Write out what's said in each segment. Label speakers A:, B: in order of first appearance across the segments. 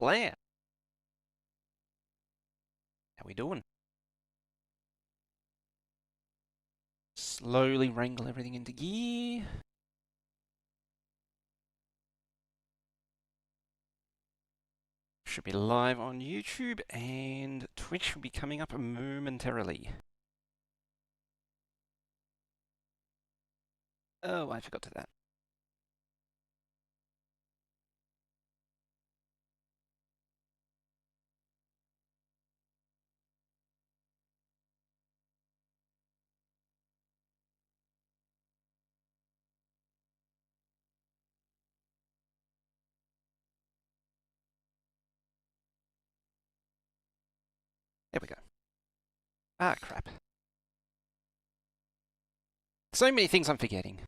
A: Blair, how we doing? Slowly wrangle everything into gear. Should be live on YouTube and Twitch will be coming up momentarily. Oh, I forgot to that. There we go. Ah, crap. So many things I'm forgetting.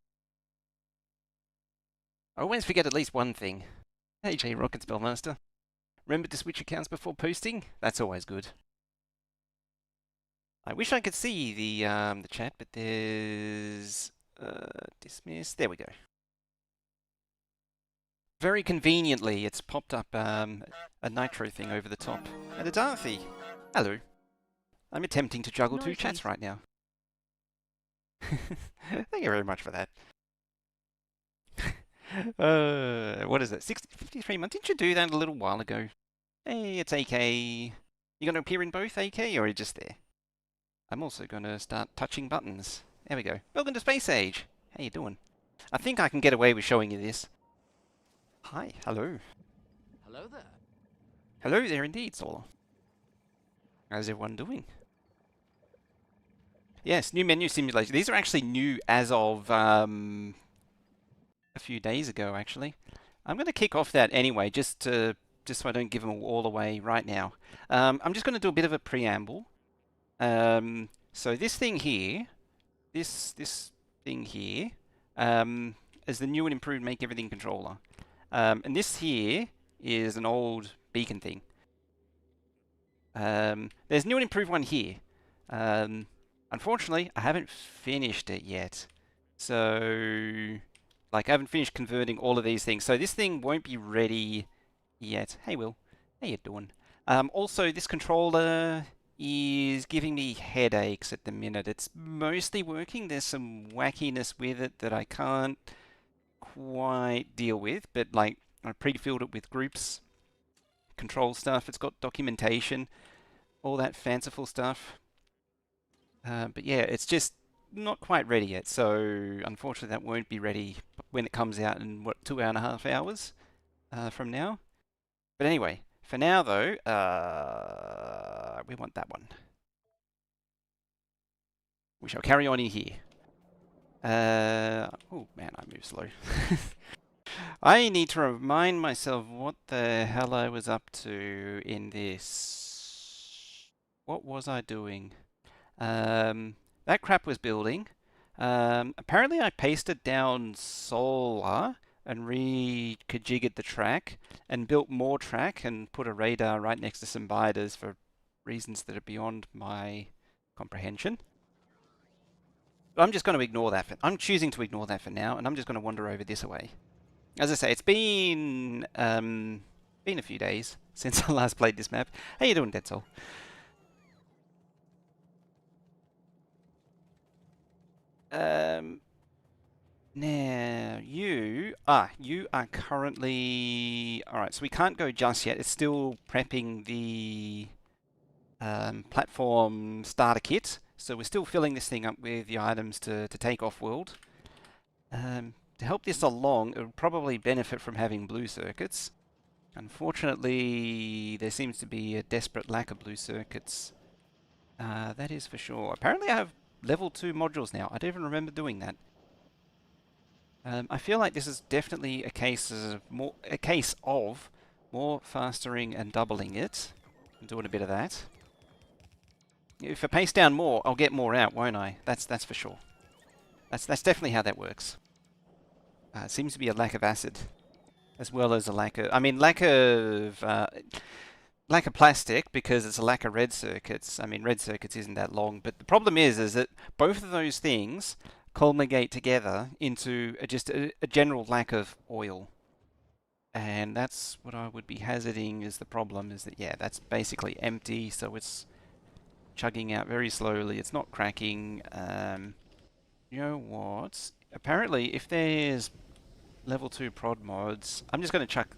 A: I always forget at least one thing. Hey, J Rocket Spellmaster. Remember to switch accounts before posting? That's always good. I wish I could see the chat, but there's dismiss. There we go. Very conveniently, it's popped up a nitro thing over the top. And a Darthy. Hello. I'm attempting to juggle two chats right now. Thank you very much for that. What is it? 53 months? Didn't you do that a little while ago? Hey, it's AK. You going to appear in both, AK, or are you just there? I'm also going to start touching buttons. There we go. Welcome to Space Age. How you doing? I think I can get away with showing you this. Hi, hello.
B: Hello there.
A: Hello there indeed, Solar. How's everyone doing? Yes, new menu simulation. These are actually new as of a few days ago, actually. I'm going to kick off that anyway, just so I don't give them all away right now. I'm just going to do a bit of a preamble. So this thing here, this thing here, is the new and improved Make Everything controller. And this here is an old beacon thing. There's a new and improved one here. Unfortunately, I haven't finished it yet. So, like, I haven't finished converting all of these things. So this thing won't be ready yet. Hey, Will. How you doing? Also, this controller is giving me headaches at the minute. It's mostly working. There's some wackiness with it that I can't quite deal with. But, like, I pre-filled it with groups, control stuff. It's got documentation, all that fanciful stuff. But yeah, it's just not quite ready yet. So unfortunately, that won't be ready when it comes out in, what, 2.5 hours from now. But anyway, for now though, we want that one. We shall carry on in here. Oh man, I move slow. I need to remind myself what the hell I was up to in this. What was I doing? That crap was building. Apparently I pasted down solar and reconfigured the track and built more track and put a radar right next to some biters for reasons that are beyond my comprehension. But I'm just going to ignore that. I'm choosing to ignore that for now, and I'm just going to wander over this way. As I say, it's been a few days since I last played this map. How you doing, Dead Soul? Now, you are currently... Alright, so we can't go just yet. It's still prepping the platform starter kit. So we're still filling this thing up with the items to take off-world. To help this along, it would probably benefit from having blue circuits. Unfortunately, there seems to be a desperate lack of blue circuits. That is for sure. Apparently I have level 2 modules now. I don't even remember doing that. I feel like this is definitely a case of more fastering and doubling it. I'm doing a bit of that. If I pace down more, I'll get more out, won't I? That's for sure. That's definitely how that works. It seems to be a lack of acid, as well as a lack of plastic, because it's a lack of red circuits. I mean, red circuits isn't that long, but the problem is that both of those things culminate together into just a general lack of oil. And that's what I would be hazarding is the problem, is that, yeah, that's basically empty, so it's chugging out very slowly. It's not cracking. You know what? Apparently, if there's level 2 prod mods, I'm just going to chuck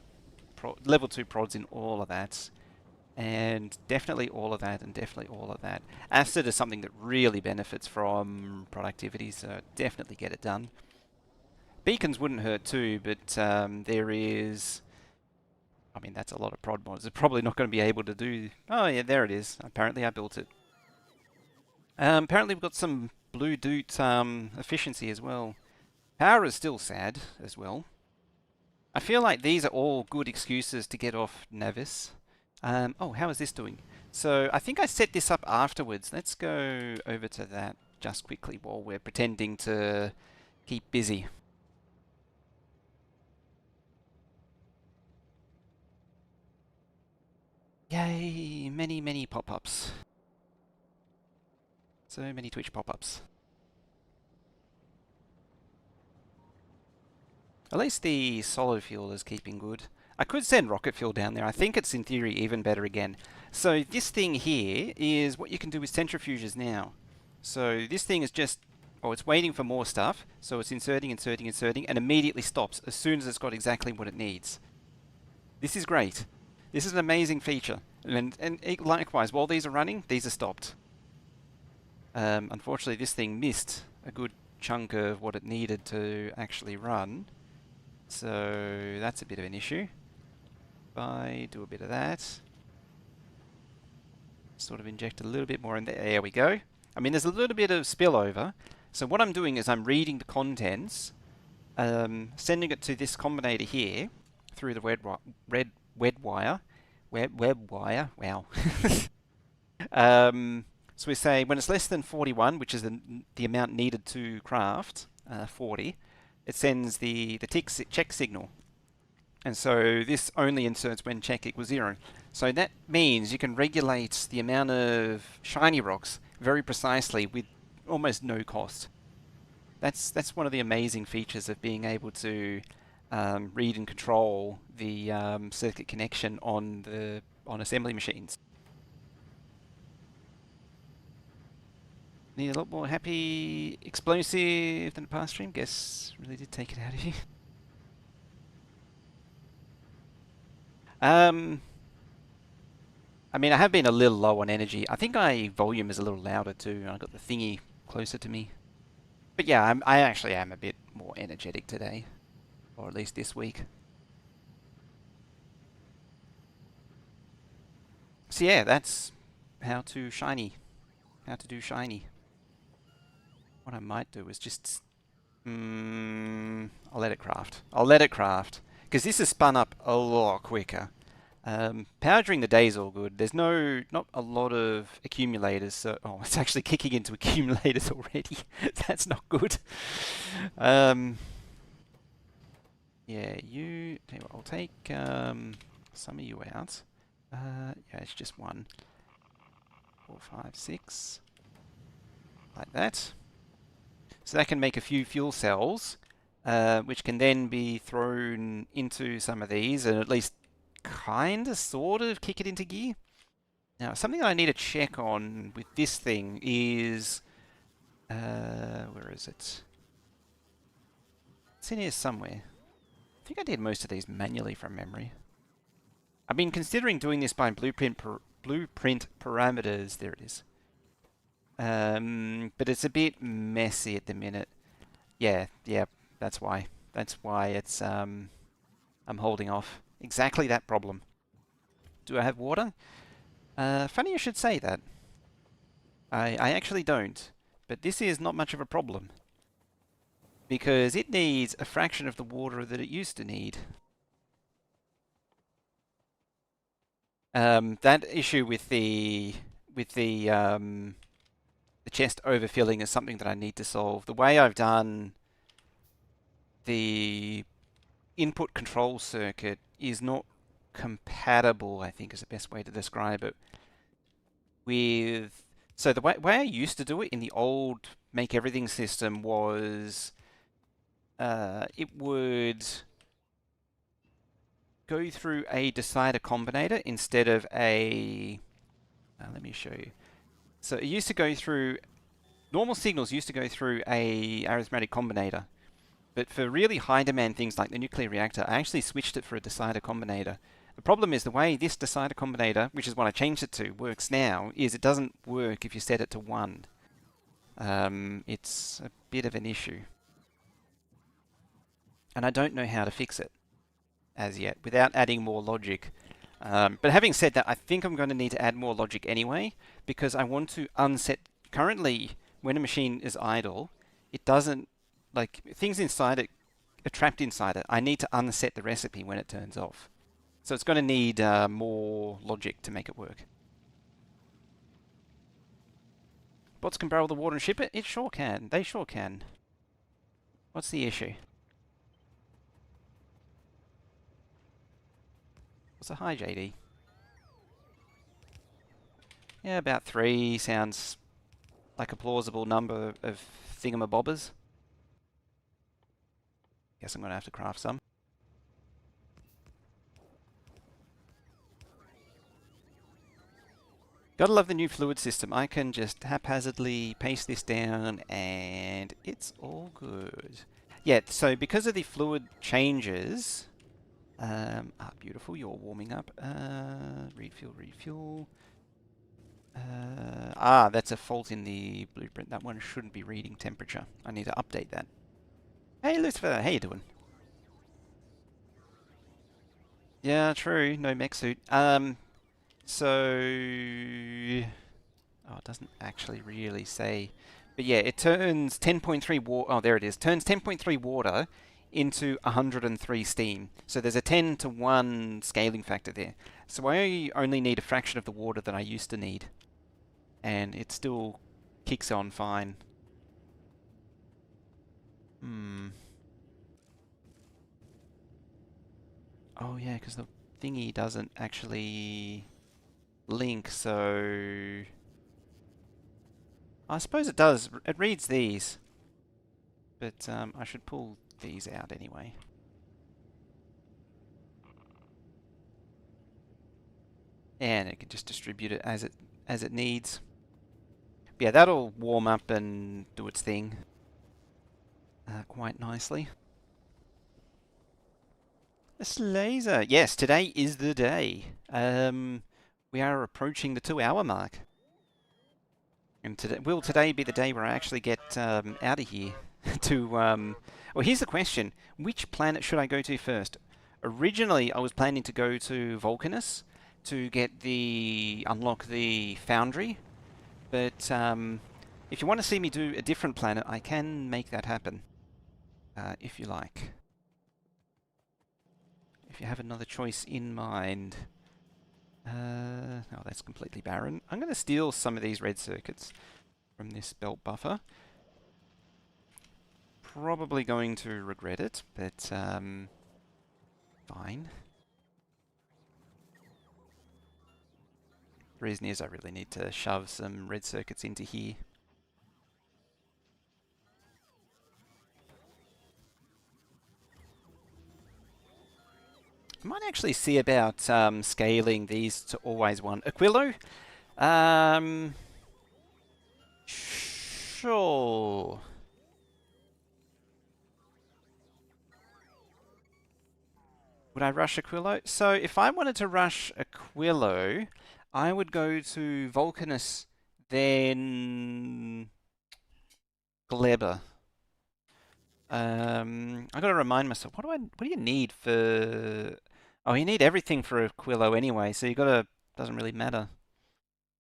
A: level 2 prods in all of that. And definitely all of that, and definitely all of that. Acid is something that really benefits from productivity, so definitely get it done. Beacons wouldn't hurt too, but there is... I mean, that's a lot of prod mods. They're probably not going to be able to do... Oh yeah, there it is. Apparently I built it. Apparently we've got some blue doot efficiency as well. Power is still sad as well. I feel like these are all good excuses to get off Nauvis. Oh, how is this doing? So I think I set this up afterwards. Let's go over to that just quickly while we're pretending to keep busy. Yay, many, many pop-ups. So many Twitch pop-ups. At least the solid fuel is keeping good. I could send rocket fuel down there. I think it's in theory even better again. So this thing here is what you can do with centrifuges now. So this thing is just, oh, it's waiting for more stuff. So it's inserting, inserting, inserting, and immediately stops as soon as it's got exactly what it needs. This is great. This is an amazing feature. And likewise, while these are running, these are stopped. Unfortunately, this thing missed a good chunk of what it needed to actually run. So that's a bit of an issue. If I do a bit of that, sort of inject a little bit more in there. There we go. I mean, there's a little bit of spillover. So what I'm doing is I'm reading the contents, sending it to this combinator here through the web wire. Wow. So we say when it's less than 41, which is the amount needed to craft 40, it sends the check signal. And so this only inserts when check equals 0. So that means you can regulate the amount of shiny rocks very precisely with almost no cost. That's one of the amazing features of being able to read and control the circuit connection on assembly machines. Need a lot more happy explosive than a past stream. Guess really did take it out of you. I mean, I have been a little low on energy. I think my volume is a little louder too. I got the thingy closer to me. But yeah, I actually am a bit more energetic today. Or at least this week. So yeah, that's how to do shiny. What I might do is just... I'll let it craft. Because this is spun up a lot quicker. Power during the day is all good. There's not a lot of accumulators. So, oh, it's actually kicking into accumulators already. That's not good. Yeah, I'll take some of you out. Yeah, it's just 1, 4, 5, 6. Like that. So that can make a few fuel cells, which can then be thrown into some of these and at least kind of, sort of kick it into gear. Now, something that I need to check on with this thing is... where is it? It's in here somewhere. I think I did most of these manually from memory. I've been considering doing this by blueprint parameters. There it is. But it's a bit messy at the minute. Yeah, that's why. That's why it's I'm holding off. Exactly that problem. Do I have water? Funny you should say that. I actually don't. But this is not much of a problem. Because it needs a fraction of the water that it used to need. That issue with the chest overfilling is something that I need to solve. The way I've done the input control circuit is not compatible, I think is the best way to describe it, with... So the way I used to do it in the old Make Everything system was it would go through a decider combinator instead of a... let me show you. So it used to go through... Normal signals used to go through a arithmetic combinator. But for really high demand things like the nuclear reactor, I actually switched it for a decider combinator. The problem is the way this decider combinator, which is what I changed it to, works now, is it doesn't work if you set it to 1. It's a bit of an issue. And I don't know how to fix it as yet without adding more logic. But having said that, I think I'm going to need to add more logic anyway, because I want to unset... Currently, when a machine is idle, it doesn't... Like, things inside it are trapped inside it. I need to unset the recipe when it turns off. So it's going to need more logic to make it work. Bots can barrel the water and ship it? It sure can. They sure can. What's the issue? What's a high, JD? Yeah, about 3 sounds like a plausible number of thingamabobbers. Guess I'm going to have to craft some. Gotta love the new fluid system. I can just haphazardly paste this down and it's all good. Yeah, so because of the fluid changes... beautiful, you're warming up. Refuel. That's a fault in the blueprint. That one shouldn't be reading temperature. I need to update that. Hey Lucifer, how you doing? Yeah, true. No mech suit. So... Oh, it doesn't actually really say. But yeah, it turns 10.3 water... Oh, there it is. Turns 10.3 water into 103 steam. So there's a 10 to 1 scaling factor there. So I only need a fraction of the water that I used to need. And it still kicks on fine. Oh yeah, because the thingy doesn't actually link, so... I suppose it does. It reads these. But I should pull these out anyway. And it can just distribute it as it needs. But yeah, that'll warm up and do its thing quite nicely. This laser. Yes, today is the day. We are approaching the 2-hour mark. And will today be the day where I actually get out of here to... Well, here's the question. Which planet should I go to first? Originally, I was planning to go to Vulcanus to get unlock the foundry. But if you want to see me do a different planet, I can make that happen. If you like. If you have another choice in mind. Oh, that's completely barren. I'm going to steal some of these red circuits from this belt buffer. Probably going to regret it, but fine. The reason is I really need to shove some red circuits into here. I might actually see about scaling these to always 1. Aquilo? Sure. Would I rush Aquilo? So if I wanted to rush Aquilo, I would go to Vulcanus, then Gleba. I gotta remind myself, what do you need for... Oh, you need everything for Aquilo anyway, so you gotta... Doesn't really matter.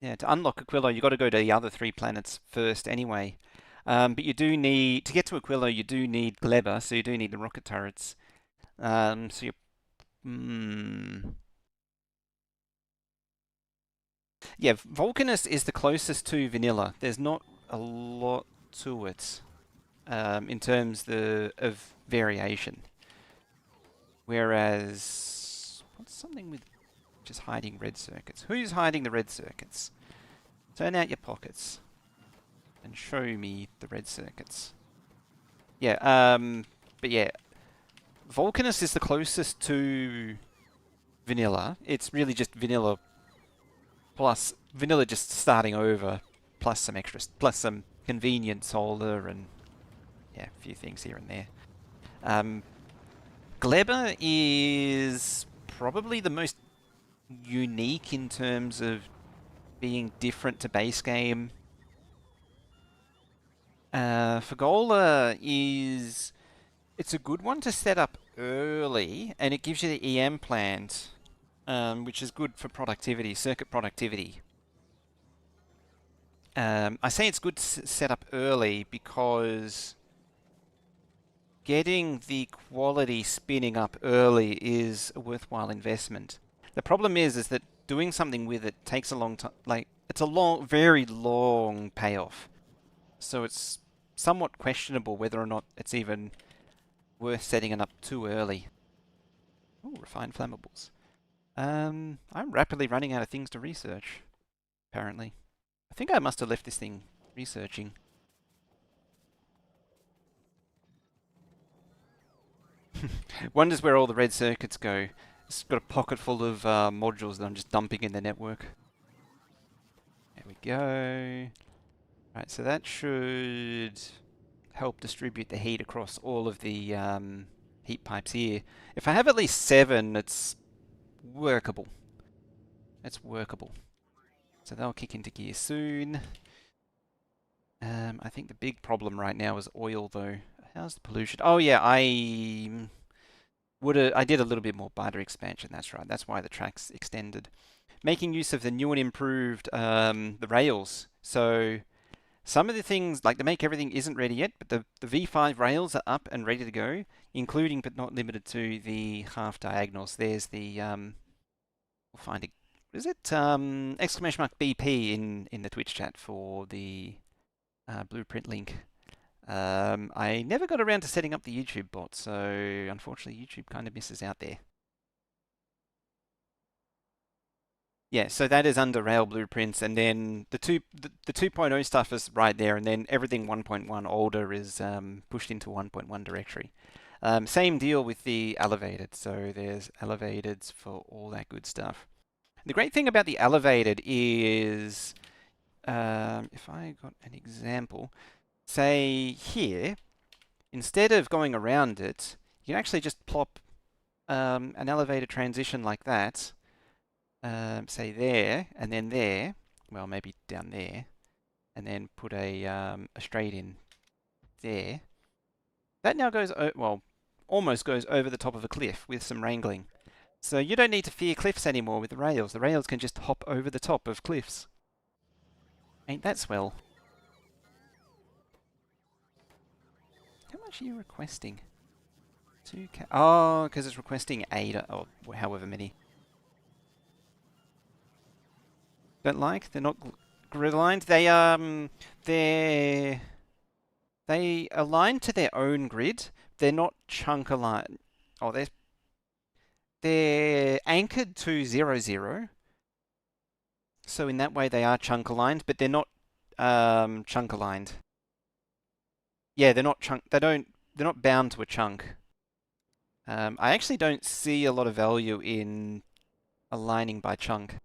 A: Yeah, to unlock Aquilo, you gotta go to the other 3 planets first anyway. But you do need... To get to Aquilo, you do need Gleba, so you do need the rocket turrets. So you're... Yeah, Vulcanus is the closest to vanilla. There's not a lot to it in terms of variation. Whereas, what's something with just hiding red circuits? Who's hiding the red circuits? Turn out your pockets and show me the red circuits. Yeah, but yeah, Vulcanus is the closest to vanilla. It's really just vanilla plus vanilla just starting over, plus some extras, plus some convenient solar and yeah, a few things here and there. Gleba is probably the most unique in terms of being different to base game. Fagola is... It's a good one to set up early, and it gives you the EM plant, which is good for productivity, circuit productivity. I say it's good to set up early because getting the quality spinning up early is a worthwhile investment. The problem is that doing something with it takes a long time. Like, it's a long, very long payoff. So it's somewhat questionable whether or not it's even worth setting it up too early. Ooh, refined flammables. I'm rapidly running out of things to research, apparently. I think I must have left this thing researching. Wonders where all the red circuits go. It's got a pocket full of modules that I'm just dumping in the network. There we go. Right, so that should help distribute the heat across all of the heat pipes here. If I have at least 7, it's workable. It's workable. So they'll kick into gear soon. I think the big problem right now is oil, though. How's the pollution? Oh yeah, I did a little bit more barter expansion. That's right. That's why the track's extended. Making use of the new and improved the rails. So some of the things, like the Make Everything isn't ready yet, but the V5 rails are up and ready to go, including but not limited to the half diagonals. There's the we'll find it. What is it? Exclamation mark BP in the Twitch chat for the blueprint link. I never got around to setting up the YouTube bot, so unfortunately YouTube kind of misses out there. Yeah, so that is under Rail blueprints, and then the 2.0 stuff is right there, and then everything 1.1 older is pushed into 1.1 directory. Same deal with the elevated, so there's elevateds for all that good stuff. The great thing about the elevated is, if I got an example, say here, instead of going around it, you can actually just plop an elevated transition like that, say there, and then there, well, maybe down there, and then put a straight in there. That now goes, well, almost goes over the top of a cliff with some wrangling. So you don't need to fear cliffs anymore with the rails. The rails can just hop over the top of cliffs. Ain't that swell? How much are you requesting? 2K. Oh, because it's requesting 8 or however many. Don't like? They're not grid aligned. They align to their own grid. They're not chunk aligned. Oh, they're anchored to 0, 0. So in that way they are chunk aligned, but they're not chunk aligned. Yeah, they're not chunk. They're not bound to a chunk. I actually don't see a lot of value in aligning by chunk.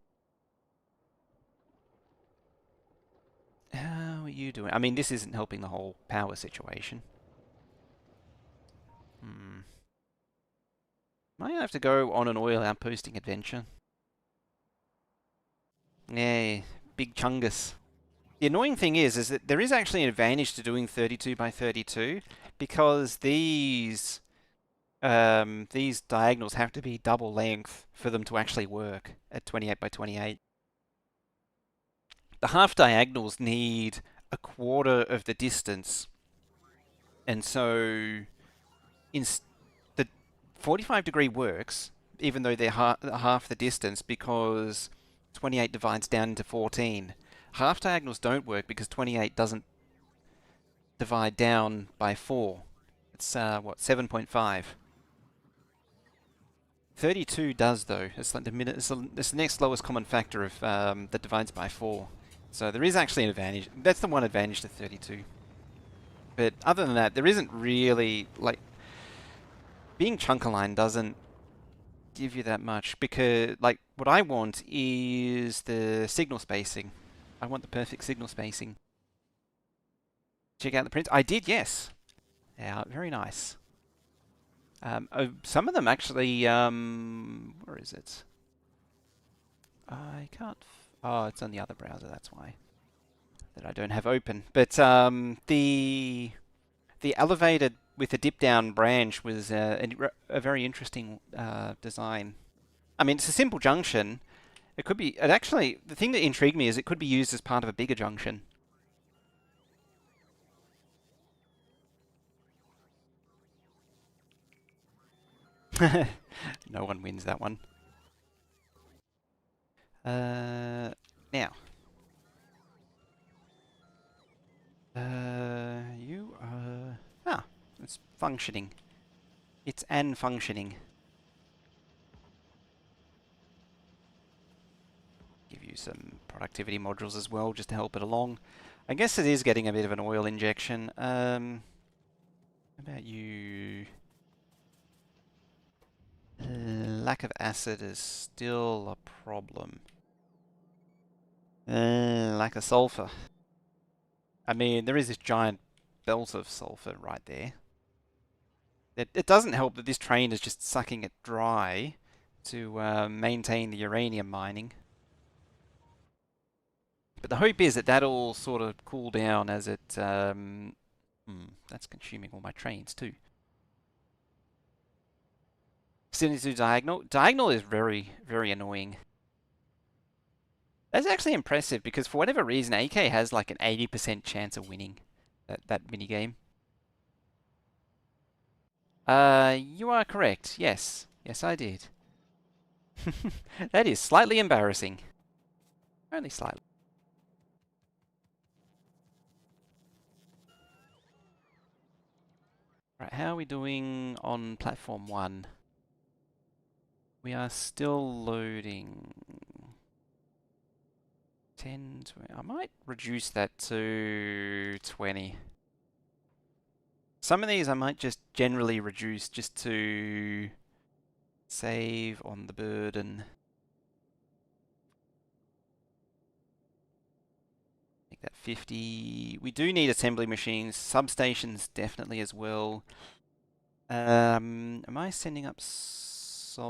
A: How are you doing? I mean, this isn't helping the whole power situation. Might have to go on an oil outposting adventure. Yeah, big chungus. The annoying thing is that there is actually an advantage to doing 32 by 32 because these diagonals have to be double length for them to actually work at 28 by 28. The half diagonals need a quarter of the distance, and so the 45-degree works even though they're half the distance because 28 divides down into 14. Half diagonals don't work because 28 doesn't divide down by 4. It's, what, 7.5. 32 does, though. It's like it's the next lowest common factor of that divides by 4. So there is actually an advantage. That's the one advantage to 32. But other than that, there isn't really, like, being chunk aligned doesn't give you that much because, like, what I want is the signal spacing. I want the perfect signal spacing. Check out the prints. I did, yes. Yeah, very nice. Some of them actually, where is it? I can't. Oh, it's on the other browser. That's why that I don't have open. But the elevated with the dip down branch was a very interesting design. I mean, it's a simple junction. It could be. It actually, the thing that intrigued me is it could be used as part of a bigger junction. No one wins that one. Now, you are. Ah, it's functioning. It's an functioning. Give you some productivity modules as well, just to help it along. I guess it is getting a bit of an oil injection. How about you? Lack of acid is still a problem. Lack of sulfur. I mean, there is this giant belt of sulfur right there. It doesn't help that this train is just sucking it dry to maintain the uranium mining. But the hope is that that'll sort of cool down as it... that's consuming all my trains too. Still needs to do diagonal. Diagonal is very, very annoying. That's actually impressive because for whatever reason, AK has like an 80% chance of winning that mini game. You are correct. Yes. Yes, I did. That is slightly embarrassing. Only slightly. Right, how are we doing on platform 1? We are still loading. 10, 20. I might reduce that to 20. Some of these I might just generally reduce just to save on the burden. Make that 50. We do need assembly machines, substations definitely as well. Am I sending up solar?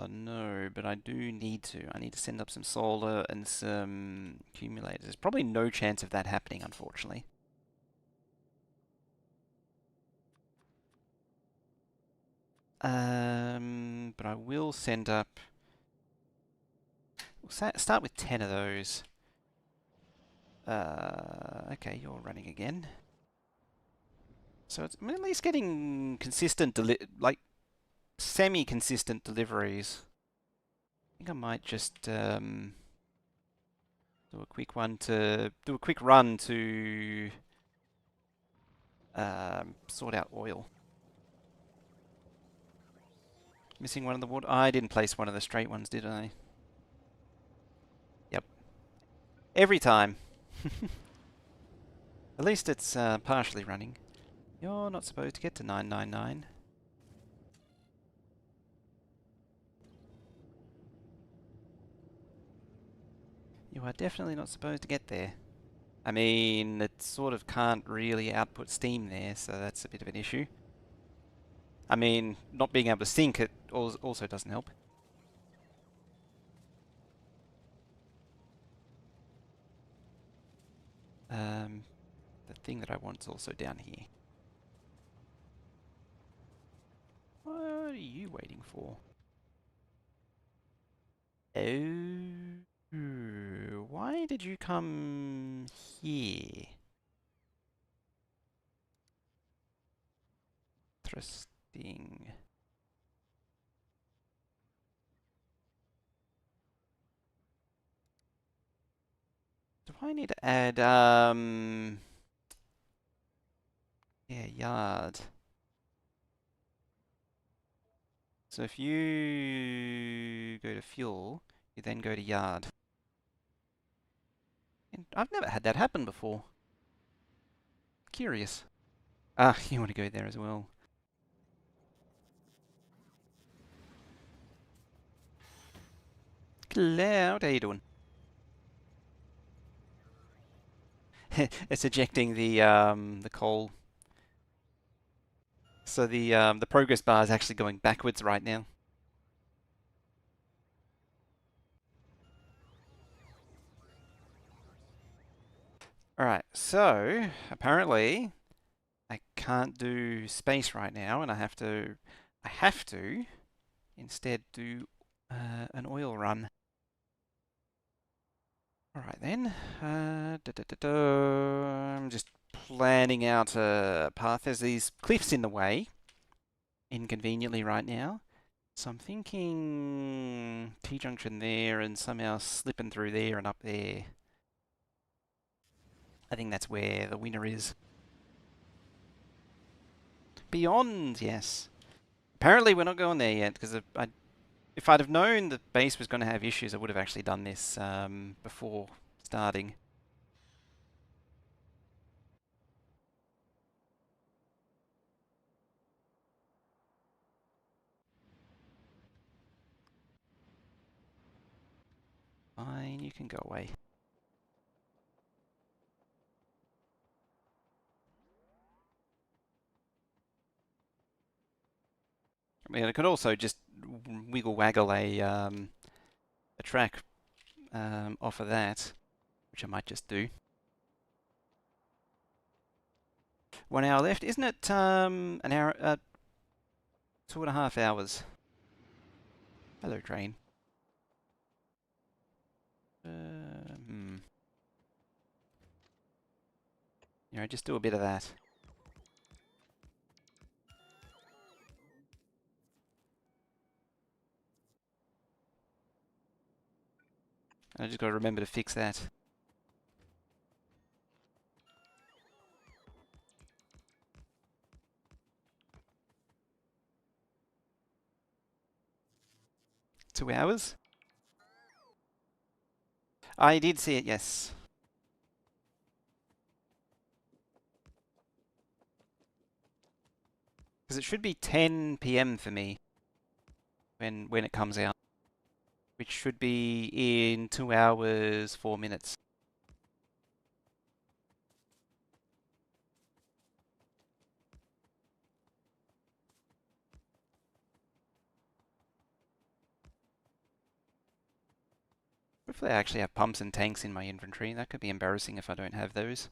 A: No, but I do need to. I need to send up some solar and some accumulators. There's probably no chance of that happening, unfortunately. But I will send up... We'll start with 10 of those. Okay, you're running again. So I'm at least getting consistent, like semi-consistent deliveries. I think I might just do a quick run to sort out oil. Missing one of the water. I didn't place one of the straight ones, did I? Yep. Every time. At least it's partially running. You're not supposed to get to 999. You are definitely not supposed to get there. I mean, it sort of can't really output steam there, so that's a bit of an issue. I mean, not being able to sync it also doesn't help. The thing that I want is also down here. What are you waiting for? Oh, why did you come here? Interesting. Do I need to add, yeah, yard. So if you go to fuel, you then go to yard. And I've never had that happen before. Curious. Ah, you want to go there as well. Hello, how you doing? It's ejecting the coal. So the progress bar is actually going backwards right now. Alright, so apparently I can't do space right now, and I have to instead do an oil run. Alright then. I'm just planning out a path. There's these cliffs in the way, inconveniently right now. So I'm thinking T-junction there and somehow slipping through there and up there. I think that's where the winner is. Beyond, yes. Apparently we're not going there yet, because if I'd have known the base was going to have issues, I would have actually done this before starting. Fine, you can go away. I mean, I could also just wiggle waggle a track off of that, which I might just do. 1 hour left, isn't it? An hour, 2.5 hours. Hello, train. Hmm. Just do a bit of that. I just got to remember to fix that. Two hours? I did see it, yes. Because it should be 10 p.m. for me when it comes out, which should be in 2 hours, 4 minutes. Hopefully I actually have pumps and tanks in my inventory. That could be embarrassing if I don't have those.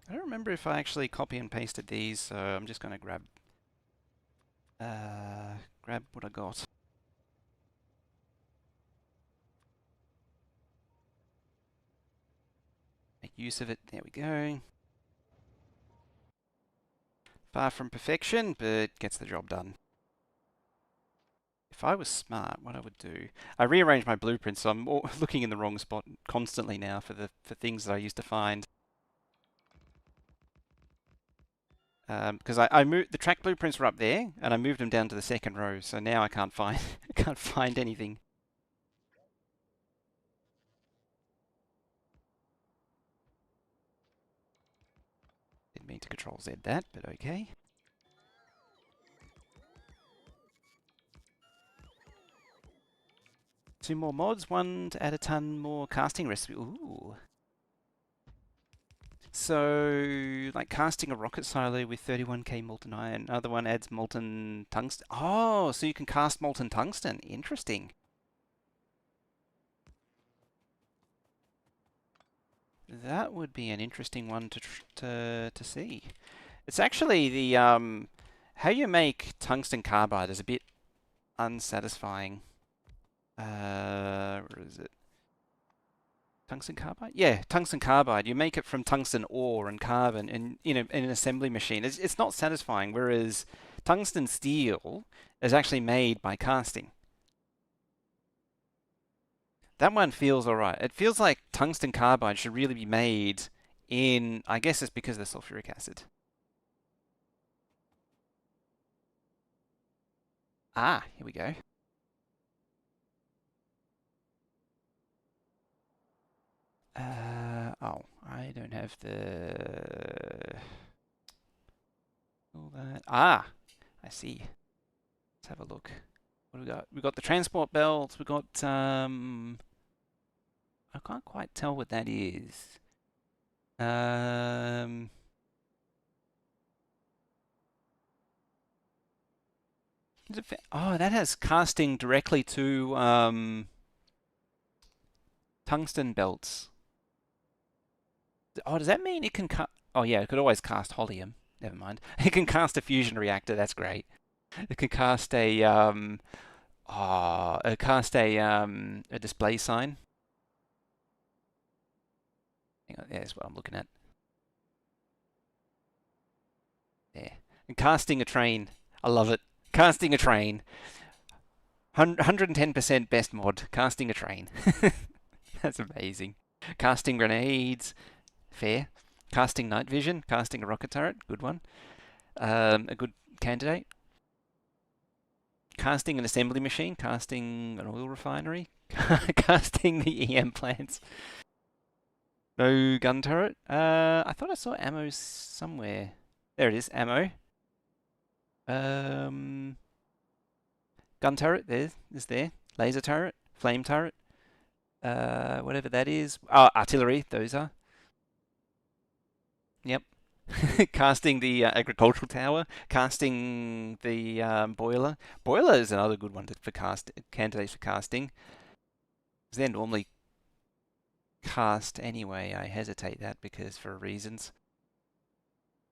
A: I don't remember if I actually copy and pasted these, so I'm just going to grab what I got. Make use of it. There we go. Far from perfection, but gets the job done. If I was smart, what I would do, I rearranged my blueprints, so I'm looking in the wrong spot constantly now for things that I used to find. Because I moved the track blueprints were up there, and I moved them down to the second row, so now I can't find I can't find anything. Didn't mean to Control Z that, but okay. Two more mods, one to add a ton more casting recipe. Ooh. So, like casting a rocket silo with 31k molten iron. Another one adds molten tungsten. Oh, so you can cast molten tungsten. Interesting. That would be an interesting one to see. It's actually the how you make tungsten carbide is a bit unsatisfying. Where is it? Tungsten carbide? Yeah, tungsten carbide. You make it from tungsten ore and carbon in an assembly machine. It's not satisfying. Whereas tungsten steel is actually made by casting. That one feels alright. It feels like tungsten carbide should really be made in. I guess it's because of the sulfuric acid. Ah, here we go. Oh, I don't have all that. Ah, I see. Let's have a look. What do we got? We've got the transport belts. We've got, I can't quite tell what that is. Um, oh, that has casting directly to tungsten belts. Oh, does that mean it can cast? Oh yeah, it could always cast helium. Never mind. It can cast a fusion reactor. That's great. It can cast a display sign. Hang on, there's what I'm looking at. There. And casting a train. I love it. Casting a train. 110% best mod. Casting a train. That's amazing. Casting grenades. Fair. Casting night vision. Casting a rocket turret. Good one. A good candidate. Casting an assembly machine. Casting an oil refinery. Casting the EM plants. No gun turret. I thought I saw ammo somewhere. There it is, ammo. Gun turret, is there. Laser turret, flame turret. Whatever that is. Oh, artillery, those are. Yep. Casting the agricultural tower. Casting the boiler. Boiler is another good one for candidates for casting. They're normally cast anyway. I hesitate that because for reasons.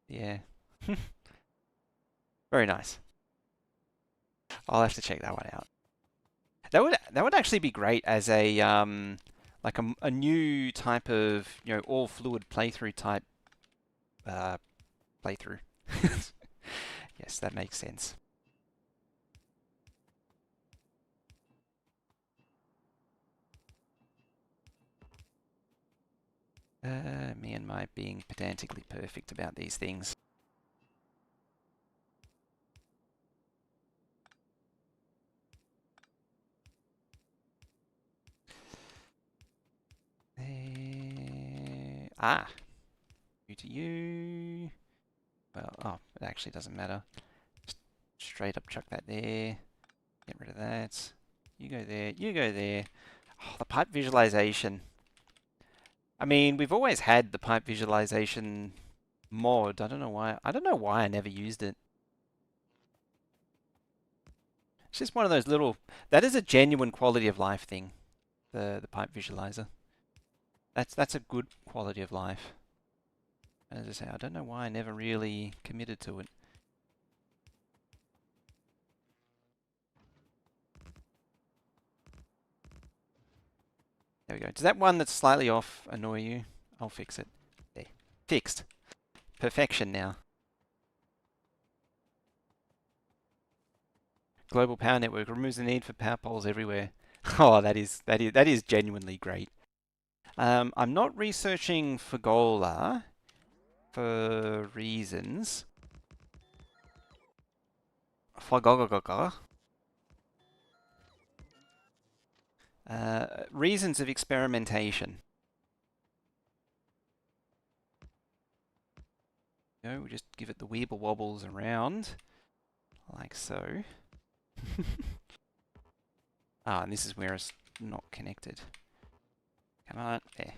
A: Yeah. Very nice. I'll have to check that one out. That would actually be great as a like a new type of all fluid playthrough type playthrough. Yes, that makes sense. Me and my being pedantically perfect about these things. You to you. Well, oh, it actually doesn't matter. Just straight up chuck that there. Get rid of that. You go there. You go there. Oh, the pipe visualization. I mean, we've always had the pipe visualization mod. I don't know why. I don't know why I never used it. It's just one of those little. That is a genuine quality of life thing. The pipe visualizer. That's a good quality of life. As I say, I don't know why I never really committed to it. There we go. Does that one that's slightly off annoy you? I'll fix it. There. Fixed. Perfection now. Global power network removes the need for power poles everywhere. Oh, that is genuinely great. I'm not researching Fagola for reasons. Fagogogoga. Reasons of experimentation. We just give it the weeble wobbles around, like so. And this is where it's not connected. Come on, there.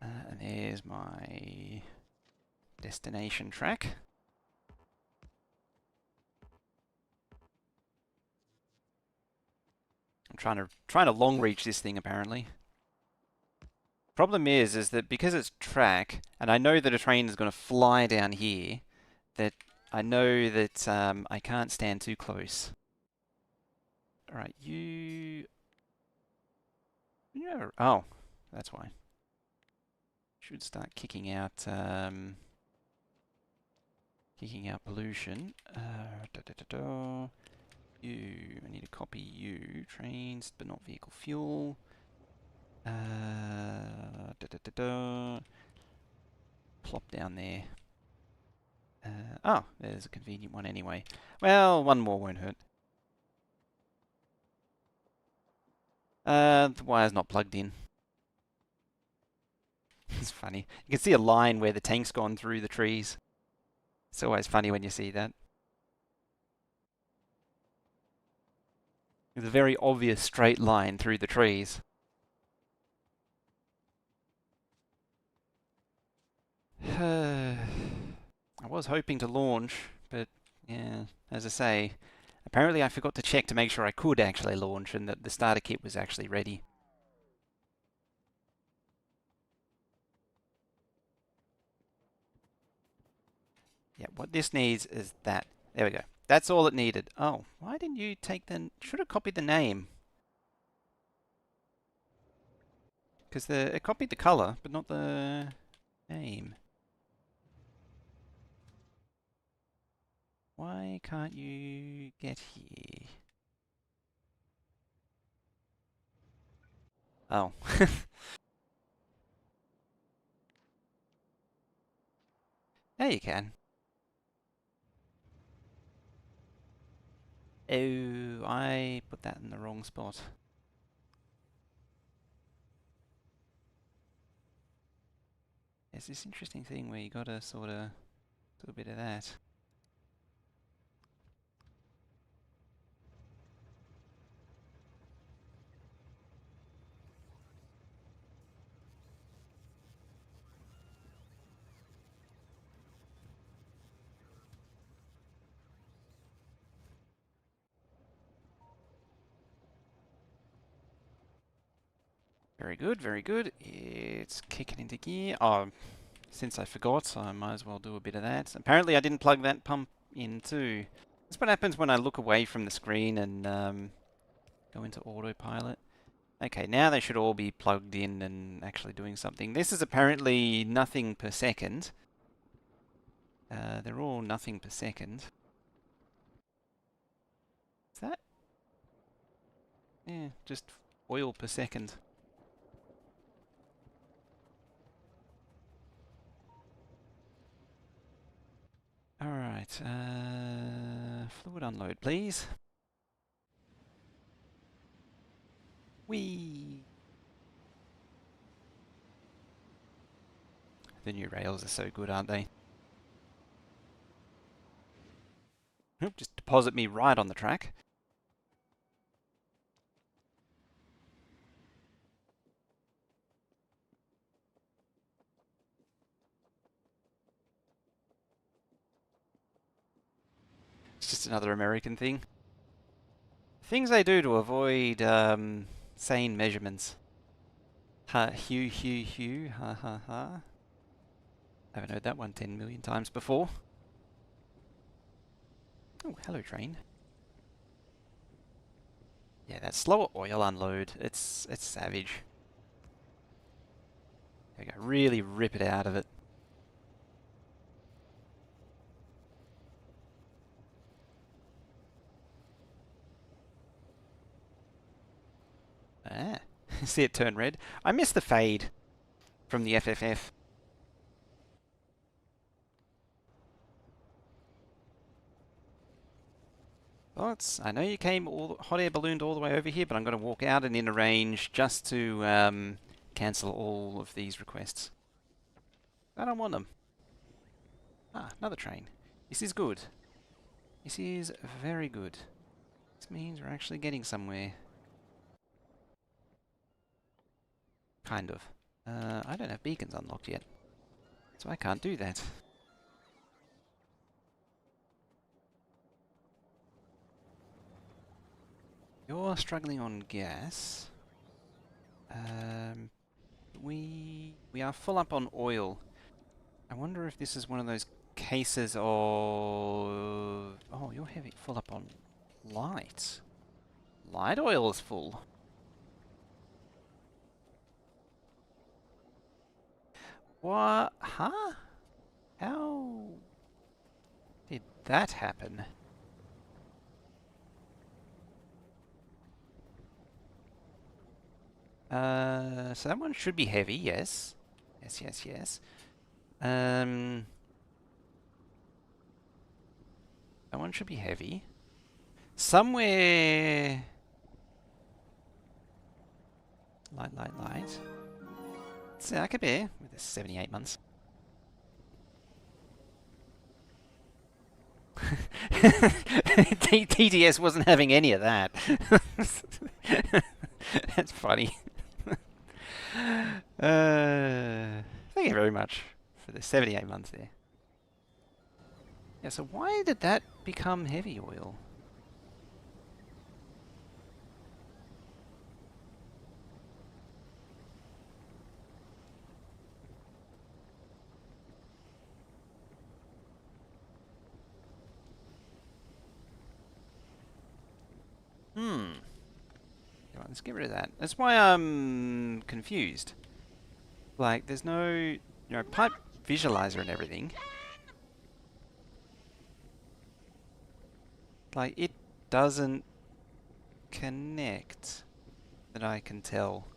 A: And there's my destination track. I'm trying to long reach this thing apparently. Problem is that because it's track, and I know that a train is going to fly down here, that I know that I can't stand too close. All right, you. Oh, that's why. Should start kicking out pollution. I need to copy you. Trains, but not vehicle fuel. Plop down there. Oh, there's a convenient one anyway. Well, one more won't hurt. The wire's not plugged in. It's funny. You can see a line where the tank's gone through the trees. It's always funny when you see that. There's a very obvious straight line through the trees. I was hoping to launch, but yeah, as I say, apparently I forgot to check to make sure I could actually launch and that the starter kit was actually ready. Yeah, what this needs is that. There we go. That's all it needed. Oh, why didn't you take the... Should have copied the name. Because it copied the color, but not the name. Why can't you get here? Oh. There you can. Oh, I put that in the wrong spot. There's this interesting thing where you gotta sort of do a bit of that. Very good, very good. It's kicking into gear. Oh, since I forgot, I might as well do a bit of that. Apparently I didn't plug that pump in too. That's what happens when I look away from the screen and go into autopilot. Okay, now they should all be plugged in and actually doing something. This is apparently nothing per second. They're all nothing per second. Is that? Yeah, just oil per second. Alright, fluid unload, please. Whee! The new rails are so good, aren't they? Oop, just deposit me right on the track. It's just another American thing. Things they do to avoid sane measurements. Ha, hew, hew, hew, ha, ha, ha. I haven't heard that one 10 million times before. Oh, hello, train. Yeah, that slower oil unload, it's savage. There we go, really rip it out of it. Ah, see it turn red. I miss the fade from the FFF. Well, I know you came hot air ballooned all the way over here, but I'm going to walk out and in a range just to cancel all of these requests. I don't want them. Ah, another train. This is good. This is very good. This means we're actually getting somewhere. Kind of. I don't have beacons unlocked yet, so I can't do that. You're struggling on gas. We are full up on oil. I wonder if this is one of those cases of... Oh, you're heavy, full up on light. Light oil is full. What? Huh? How did that happen? So that one should be heavy, yes. Yes, yes, yes. That one should be heavy. Somewhere... Light. It's like a bear with a 78 months. TTS wasn't having any of that. That's funny. Thank you very much for the 78 months there. Yeah, so why did that become heavy oil? Let's get rid of that. That's why I'm confused. Like, there's no, pipe visualizer and everything. Like, it doesn't connect that I can tell.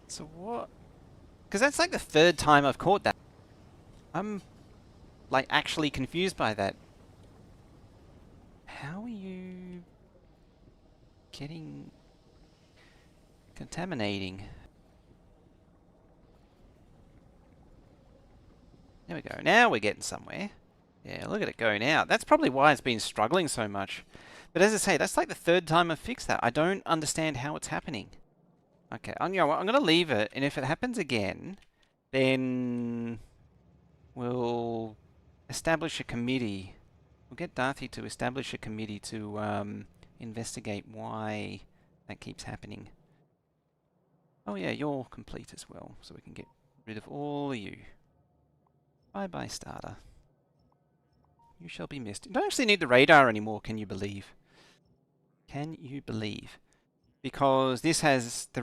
A: So what? Because that's like the third time I've caught that. I'm, like, actually confused by that. How are you getting... contaminating? There we go. Now we're getting somewhere. Yeah, look at it go now. That's probably why it's been struggling so much. But as I say, that's like the third time I've fixed that. I don't understand how it's happening. Okay, I'm going to leave it, and if it happens again, then we'll establish a committee. We'll get Darthy to establish a committee to investigate why that keeps happening. Oh yeah, you're complete as well, so we can get rid of all of you. Bye-bye, starter. You shall be missed. You don't actually need the radar anymore, can you believe? Can you believe? Because this has, the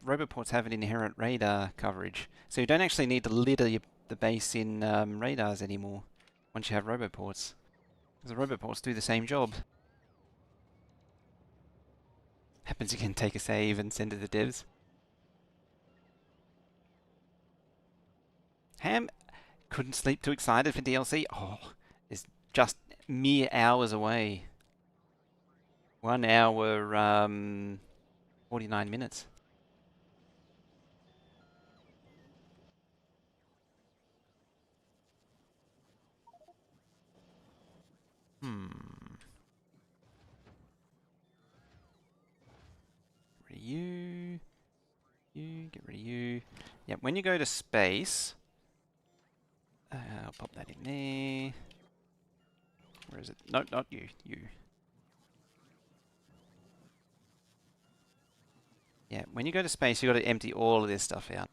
A: roboports have an inherent radar coverage, so you don't actually need to litter the base in radars anymore once you have roboports. Because the roboports do the same job. Happens you can take a save and send it to devs. Ham couldn't sleep, too excited for DLC. Oh, it's just mere hours away. 1 hour, 49 minutes. Get rid of you. Get rid of you. Yep, when you go to space, I'll pop that in there. Where is it? No, not you. You. Yeah, when you go to space, you got to empty all of this stuff out.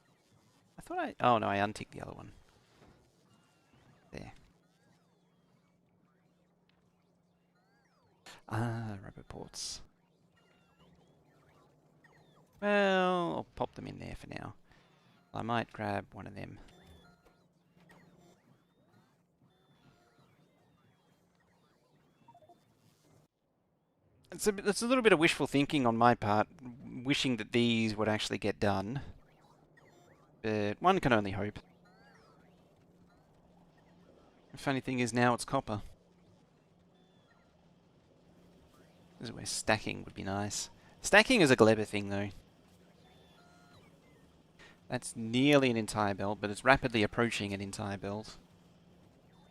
A: I thought I... Oh, no, I unticked the other one. There. Ah, roboports. Well, I'll pop them in there for now. I might grab one of them. It's a little bit of wishful thinking on my part, wishing that these would actually get done. But one can only hope. The funny thing is now it's copper. This is where stacking would be nice. Stacking is a Glebber thing though. That's nearly an entire belt, but it's rapidly approaching an entire belt.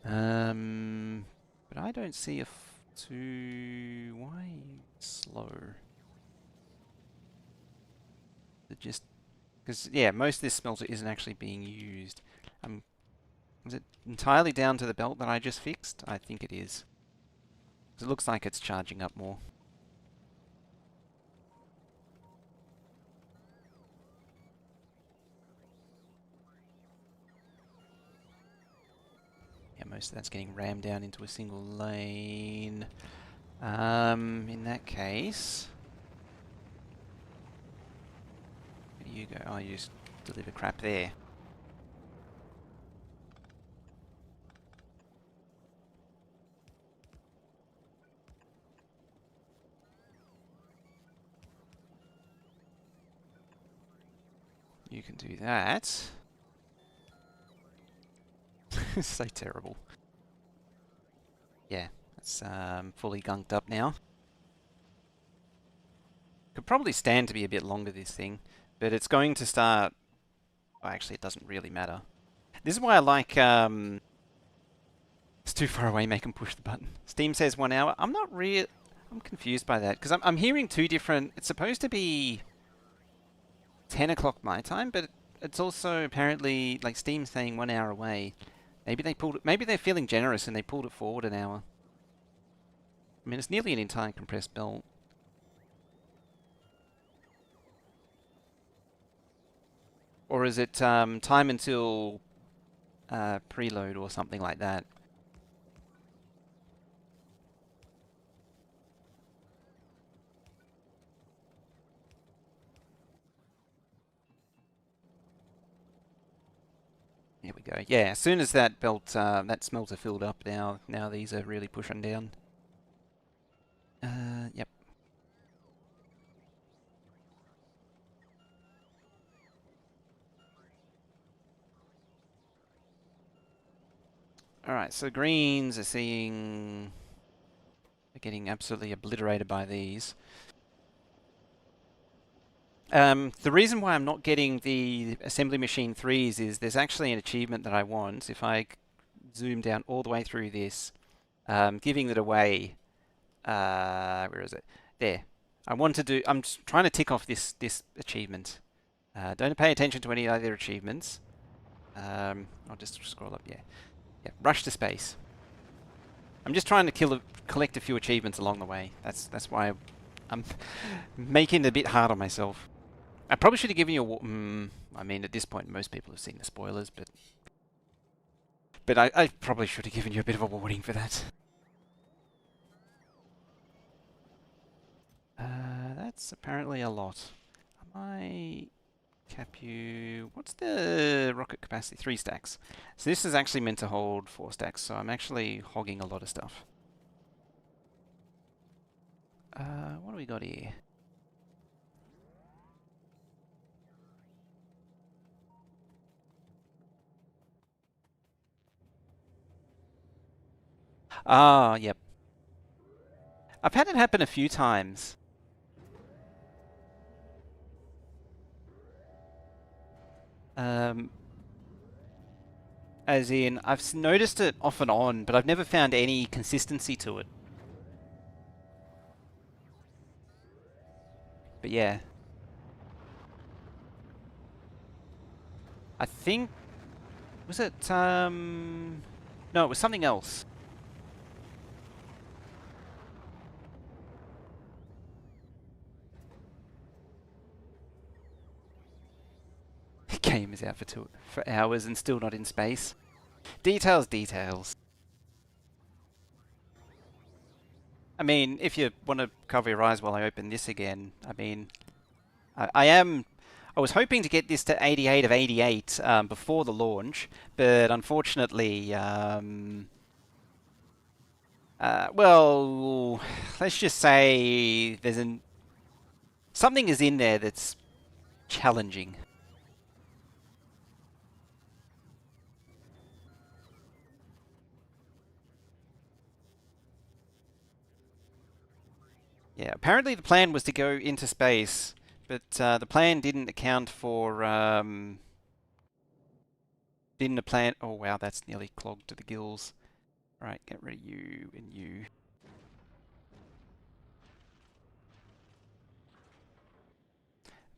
A: But I don't see a why are you slow? It just... Because, yeah, most of this smelter isn't actually being used. Is it entirely down to the belt that I just fixed? I think it is. It looks like it's charging up more. Yeah, most of that's getting rammed down into a single lane. In that case... Where do you go? Oh, you just deliver crap there. You can do that. So terrible. Yeah, it's fully gunked up now. Could probably stand to be a bit longer, this thing, but it's going to start... Well, actually, it doesn't really matter. This is why I like... It's too far away, make them push the button. Steam says 1 hour. I'm not real... I'm confused by that, because I'm hearing two different... It's supposed to be 10 o'clock my time, but it's also apparently, like, Steam saying 1 hour away. Maybe they pulled it... Maybe they're feeling generous and they pulled it forward an hour. I mean, it's nearly an entire compressed belt. Or is it time until preload or something like that? Here we go. Yeah, as soon as that belt, that smelter filled up, now these are really pushing down. Yep. Alright, so greens are seeing... They're getting absolutely obliterated by these. The reason why I'm not getting the assembly machine 3s is there's actually an achievement that I want. If I zoom down all the way through this, giving it away... where is it? There. I'm trying to tick off this achievement. Don't pay attention to any other achievements. I'll just scroll up, yeah. Yeah, rush to space. I'm just trying to collect a few achievements along the way. That's why I'm making it a bit hard on myself. I probably should have given you a... I mean, at this point, most people have seen the spoilers, but I probably should have given you a bit of a warning for that. That's apparently a lot. I might cap you... What's the rocket capacity? 3 stacks. So this is actually meant to hold 4 stacks, so I'm actually hogging a lot of stuff. What do we got here? Ah, yep. I've had it happen a few times. As in, I've noticed it off and on, but I've never found any consistency to it. But yeah. I think... Was it, No, it was something else. Game is out for hours and still not in space. Details, details. I mean, if you want to cover your eyes while I open this again, I mean, I was hoping to get this to 88 of 88 before the launch, but unfortunately, well, let's just say something is in there that's challenging. Yeah, apparently the plan was to go into space, but the plan didn't account for... Oh wow, that's nearly clogged to the gills. Right, get rid of you and you.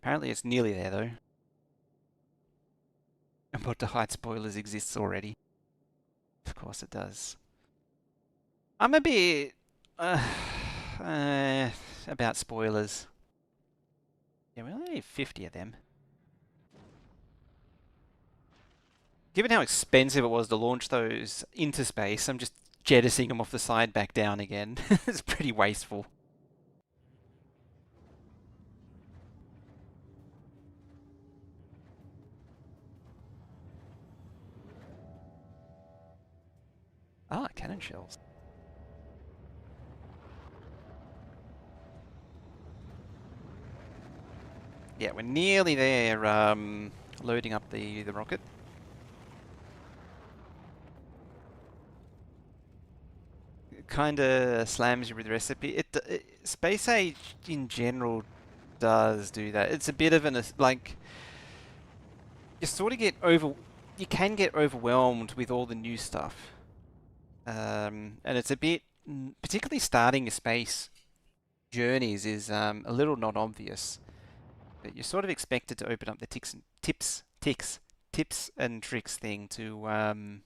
A: Apparently it's nearly there though. And What to Hide Spoilers exists already. Of course it does. I'm a bit... about spoilers. Yeah, we only need 50 of them. Given how expensive it was to launch those into space, I'm just jettisoning them off the side back down again. It's pretty wasteful. Ah, cannon shells. Yeah, we're nearly there, loading up the rocket. kind of slams you with the recipe. Space Age in general does do that. It's a bit of like you sort of get you can get overwhelmed with all the new stuff, and it's a bit, particularly starting your space journeys is a little not obvious. But you're sort of expected to open up the tips and tricks thing to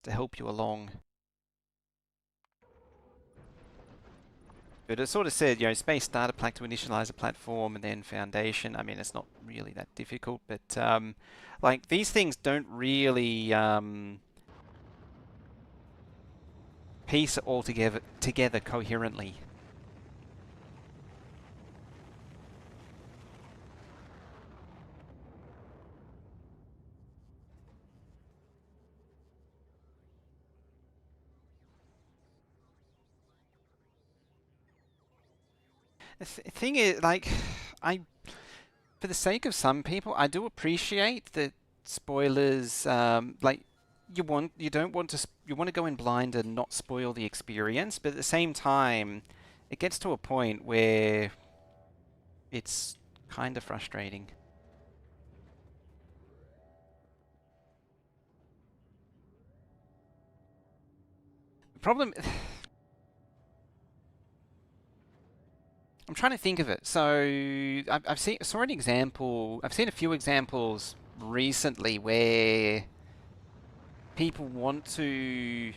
A: help you along. But it sort of said, space starter pack to initialize a platform and then foundation. I mean, it's not really that difficult, but like these things don't really piece it all together coherently. The thing is, like, I for the sake of some people, I do appreciate that spoilers, like you want to go in blind and not spoil the experience, but at the same time, it gets to a point where it's kind of frustrating. The problem, I'm trying to think of it. So saw an example. I've seen a few examples recently where people want to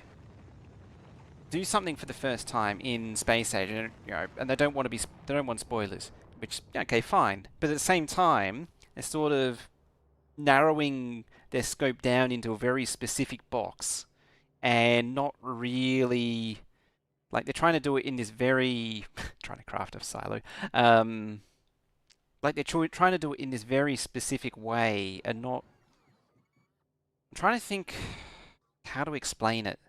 A: do something for the first time in Space Age, and and they don't want spoilers. Which, okay, fine. But at the same time, they're sort of narrowing their scope down into a very specific box, and not really like they're trying to do it in this very trying to craft a silo. Like they're trying to do it in this very specific way, and not. I'm trying to think how to explain it.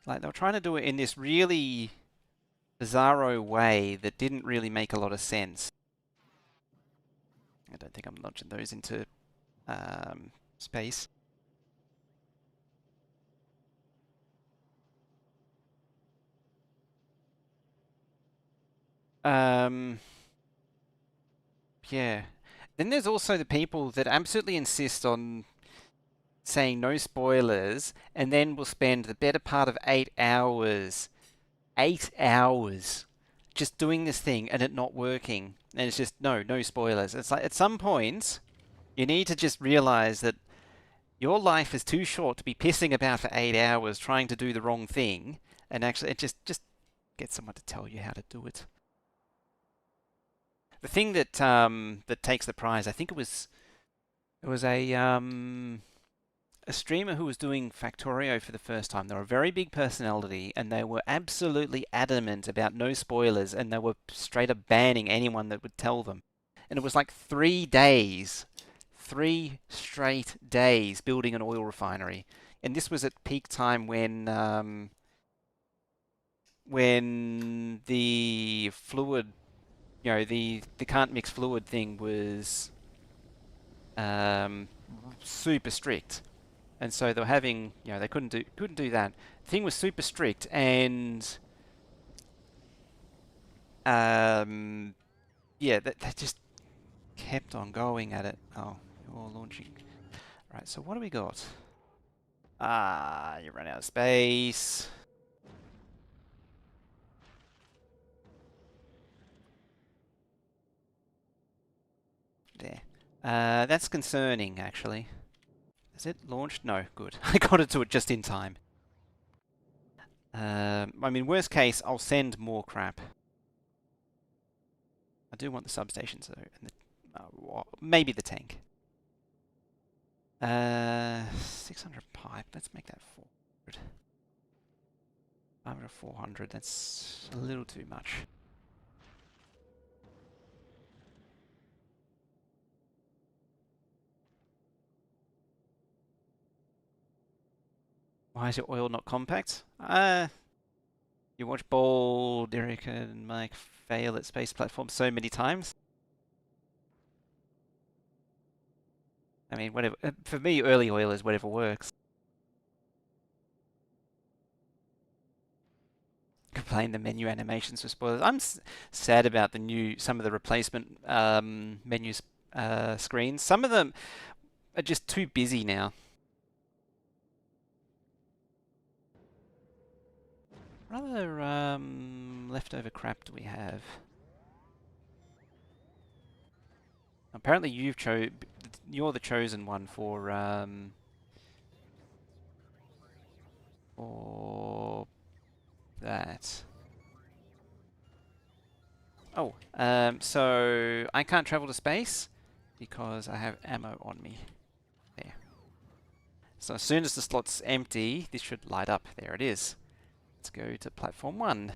A: Like they were trying to do it in this really bizarro way that didn't really make a lot of sense. I don't think I'm launching those into space. Um, yeah. Then there's also the people that absolutely insist on saying no spoilers, and then will spend the better part of 8 hours just doing this thing and it not working. And it's just, no spoilers. It's like at some point, you need to just realize that your life is too short to be pissing about for 8 hours trying to do the wrong thing. And actually, just get someone to tell you how to do it. The thing that takes the prize, I think it was a streamer who was doing Factorio for the first time. They were a very big personality, and they were absolutely adamant about no spoilers, and they were straight up banning anyone that would tell them. And it was like 3 days, 3 straight days building an oil refinery. And this was at peak time when the fluid, the can't mix fluid thing was super strict. And so they were having, they couldn't do that. The thing was super strict, and yeah, they just kept on going at it. Oh, you're launching. Right, so what do we got? Ah, you ran out of space. There. That's concerning, actually. Is it launched? No, good. I got it to it just in time. I mean, worst case, I'll send more crap. I do want the substations though, and maybe the tank. 600 pipe. Let's make that 400. 500, 400. That's a little too much. Why is your oil not compact? You watch Ball, Derek, and Mike fail at space platforms so many times. I mean, whatever. For me, early oil is whatever works. Complain the menu animations were spoilers. I'm sad about some of the replacement menus screens. Some of them are just too busy now. What other leftover crap do we have? Apparently you're the chosen one for that. Oh, so I can't travel to space because I have ammo on me. There. So as soon as the slot's empty, this should light up. There it is. Let's go to platform 1.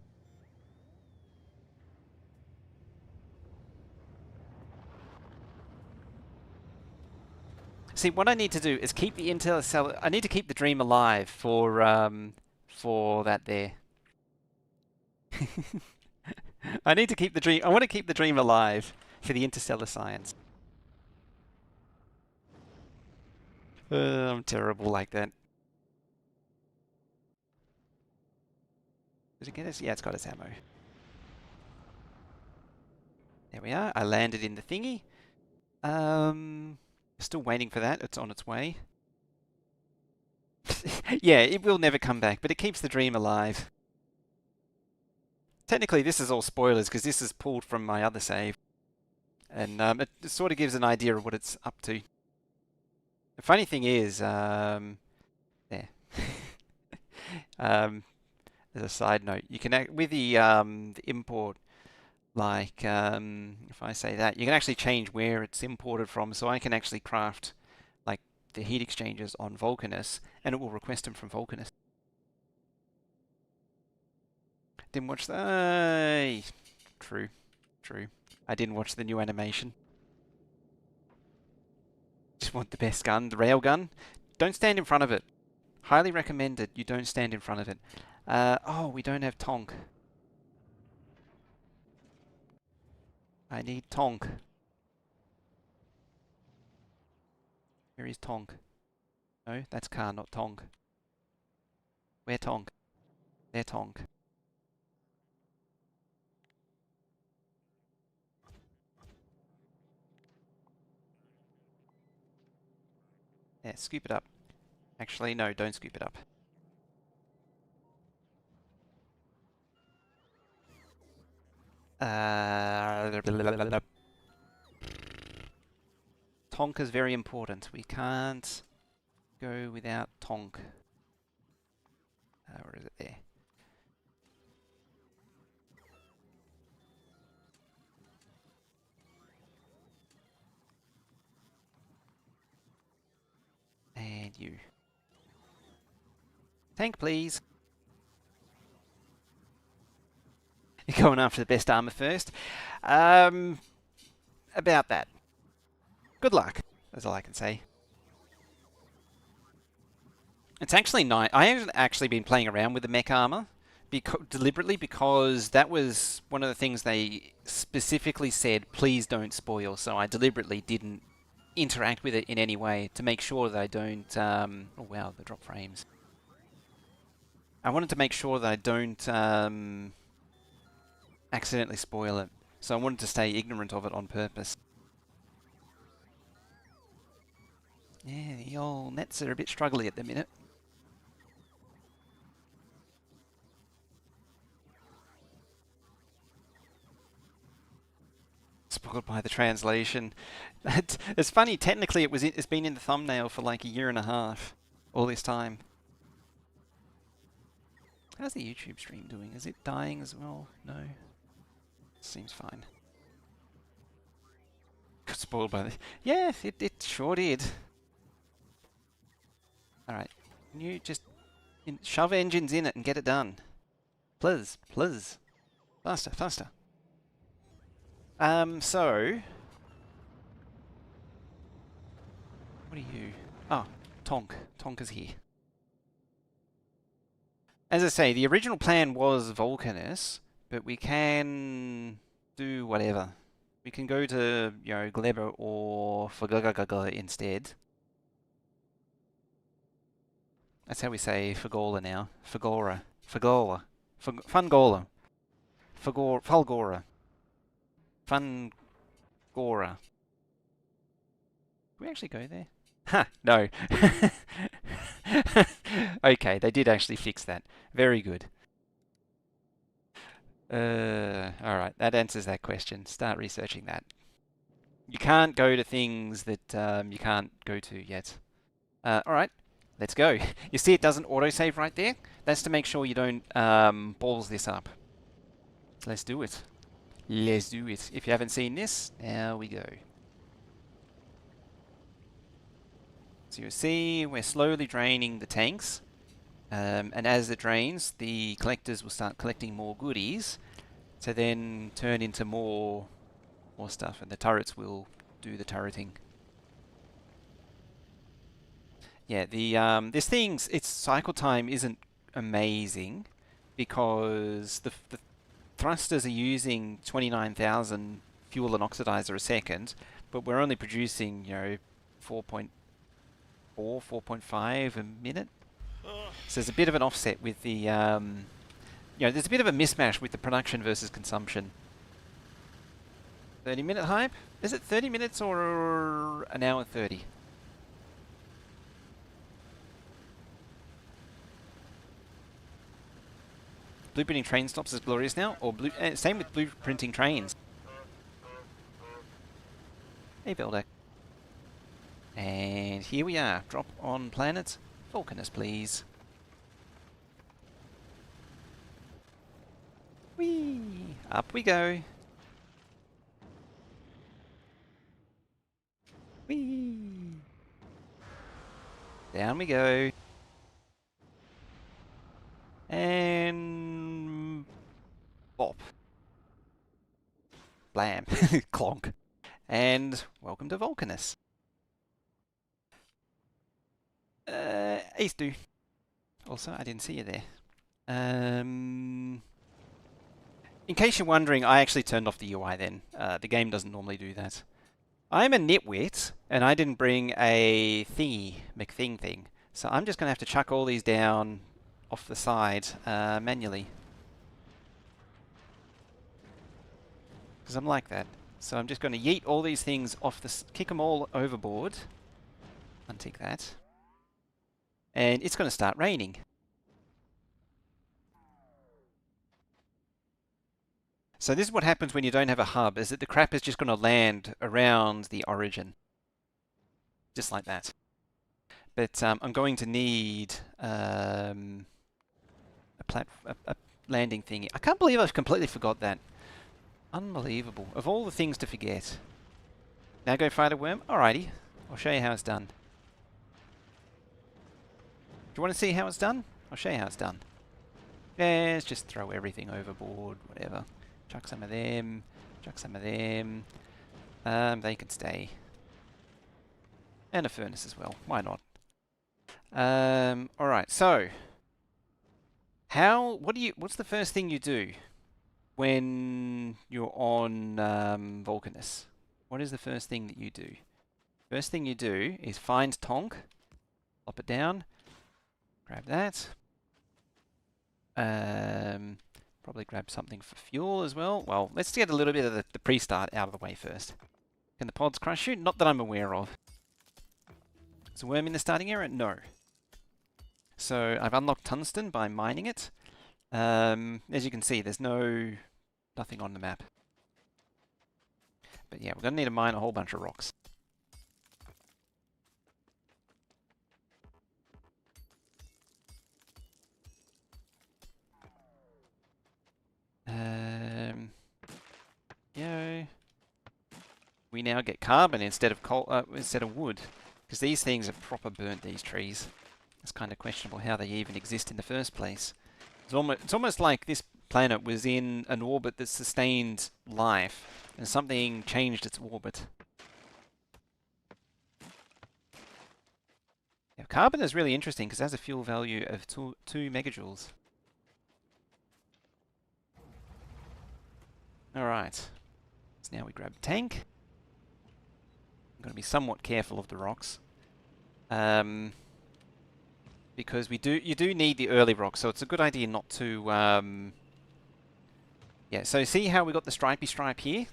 A: See, what I need to do is keep the interstellar. I need to keep the dream alive for that there. I need to keep the dream. I want to keep the dream alive for the interstellar science. I'm terrible like that. Did it get us? Yeah, it's got its ammo. There we are. I landed in the thingy. Still waiting for that. It's on its way. Yeah, it will never come back, but it keeps the dream alive. Technically, this is all spoilers because this is pulled from my other save. And it sort of gives an idea of what it's up to. The funny thing is, there. As a side note, you can with the import, like if I say that, you can actually change where it's imported from. So I can actually craft like the heat exchangers on Vulcanus, and it will request them from Vulcanus. Didn't watch the. True, true. I didn't watch the new animation. Just want the best gun, the rail gun. Don't stand in front of it. Highly recommended you don't stand in front of it. Oh, we don't have Tonk. I need Tonk. Where is Tonk? No, that's car, not Tonk. Where Tonk? There Tonk. Yeah, scoop it up. Actually, no, don't scoop it up. Tonk is very important. We can't go without Tonk. Where is it there? And you. Tank, please. You're going after the best armor first. About that. Good luck. That's all I can say. It's actually nice. I haven't actually been playing around with the mech armor deliberately because that was one of the things they specifically said, please don't spoil. So I deliberately didn't interact with it in any way to make sure that I don't... oh wow, the drop frames. I wanted to make sure that I don't accidentally spoil it. So I wanted to stay ignorant of it on purpose. Yeah, the old nets are a bit struggly at the minute. Spoiled by the translation. It's funny, technically it's been in the thumbnail for like 1.5 years. All this time. How's the YouTube stream doing? Is it dying as well? No. Seems fine. Got spoiled by the... Yeah, it sure did. Alright. Can you just shove engines in it and get it done? Please, please. Faster, faster. So... What are you? Oh, Tonk. Tonk is here. As I say, the original plan was Vulcanus, but we can do whatever. We can go to, you know, Gleba or Fagagaga instead. That's how we say Fagola now. Fagora. Fagola. Fungola. Fulgora. Fungora. Can we actually go there? Ha! No. Okay, they did actually fix that. Very good. Alright, that answers that question. Start researching that. You can't go to things that you can't go to yet. Alright, let's go. You see it doesn't autosave right there? That's to make sure you don't balls this up. Let's do it. Let's do it. If you haven't seen this, now we go. So you'll see we're slowly draining the tanks. And as it drains, the collectors will start collecting more goodies to then turn into more stuff, and the turrets will do the turreting. Yeah, the its cycle time isn't amazing because the thrusters are using 29,000 fuel and oxidizer a second, but we're only producing 4.4, 4.5 a minute. So there's a bit of an offset with the there's a bit of a mismatch with the production versus consumption. 30-minute hype? Is it 30 minutes or an hour 30? Blueprinting train stops is glorious now, or same with blueprinting trains. Hey, Veldak. And here we are. Drop on planet Vulcanus, please. Whee! Up we go. Whee! Down we go. And bop. Blam. Clonk. And welcome to Vulcanus. East do. Also, I didn't see you there. In case you're wondering, I actually turned off the UI then. The game doesn't normally do that. I'm a nitwit, and I didn't bring a McThing thing. So I'm just going to have to chuck all these down off the side manually. Because I'm like that. So I'm just going to yeet all these things off kick them all overboard. Untick that. And it's going to start raining. So this is what happens when you don't have a hub, is that the crap is just going to land around the origin. Just like that. But I'm going to need a landing thingy. I can't believe I've completely forgot that. Unbelievable. Of all the things to forget. Now go fight a worm? Alrighty. I'll show you how it's done. Do you want to see how it's done? I'll show you how it's done. Yeah, let's just throw everything overboard, whatever. Chuck some of them. Chuck some of them. They can stay. And a furnace as well. Why not? Alright, so what's the first thing you do when you're on Vulcanus? What is the first thing that you do? First thing you do is find Tonk, plop it down, grab that. Probably grab something for fuel as well. Well, let's get a little bit of the pre-start out of the way first. Can the pods crush you? Not that I'm aware of. Is a worm in the starting area? No. So I've unlocked tungsten by mining it. As you can see, there's nothing on the map. But yeah, we're going to need to mine a whole bunch of rocks. We now get carbon instead of wood, because these things are proper burnt. These trees. It's kind of questionable how they even exist in the first place. It's almost like this planet was in an orbit that sustained life, and something changed its orbit. Yeah, carbon is really interesting because it has a fuel value of 2 megajoules. Alright. So now we grab the tank. I'm going to be somewhat careful of the rocks. because you do need the early rock, so it's a good idea not to. Yeah. So see how we got the stripy stripe here?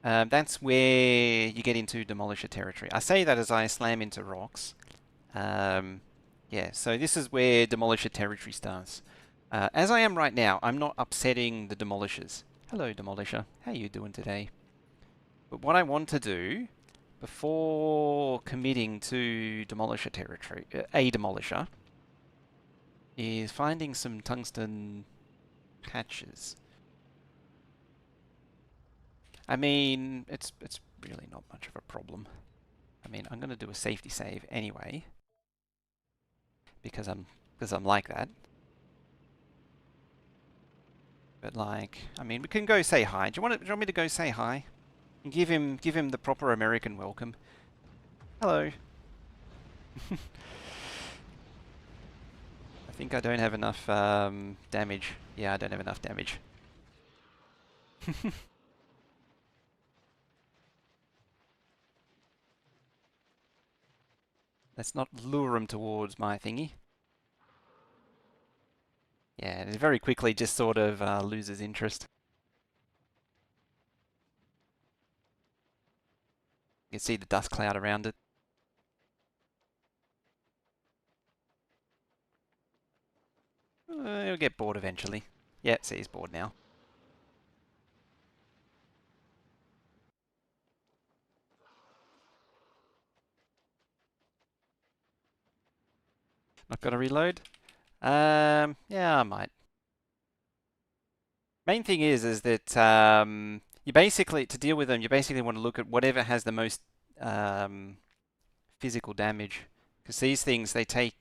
A: That's where you get into demolisher territory. I say that as I slam into rocks. Yeah. So this is where demolisher territory starts. As I am right now, I'm not upsetting the demolishers. Hello, demolisher. How you doing today? But what I want to do before committing to demolisher territory, a demolisher, is finding some tungsten patches. I mean, it's really not much of a problem. I mean, I'm going to do a safety save anyway because I'm like that. But like, I mean, we can go say hi. Do you want me to go say hi? And give him the proper American welcome. Hello. I think I don't have enough damage. Yeah, I don't have enough damage. Let's not lure him towards my thingy. Yeah, it very quickly just sort of loses interest. You can see the dust cloud around it. He'll get bored eventually. Yeah, see, he's bored now. Not gonna reload? Yeah, I might. Main thing is that you basically, to deal with them, you basically want to look at whatever has the most physical damage. Because these things, they take,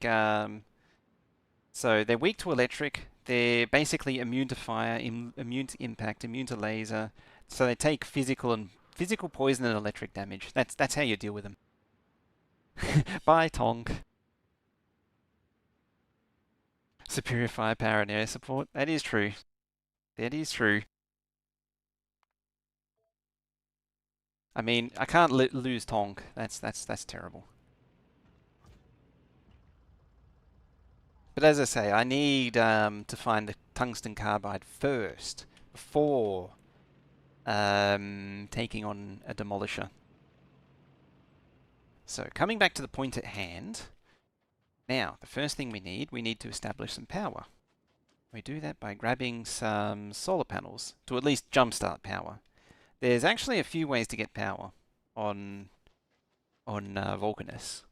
A: so they're weak to electric, they're basically immune to fire, immune to impact, immune to laser. So they take physical poison and electric damage. That's how you deal with them. Bye, Tonk. Superior firepower and air support. That is true. That is true. I mean, I can't lose Tonk. That's terrible. But as I say, I need to find the tungsten carbide first before taking on a demolisher. So coming back to the point at hand. Now, the first thing we need to establish some power. We do that by grabbing some solar panels to at least jumpstart power. There's actually a few ways to get power on Vulcanus.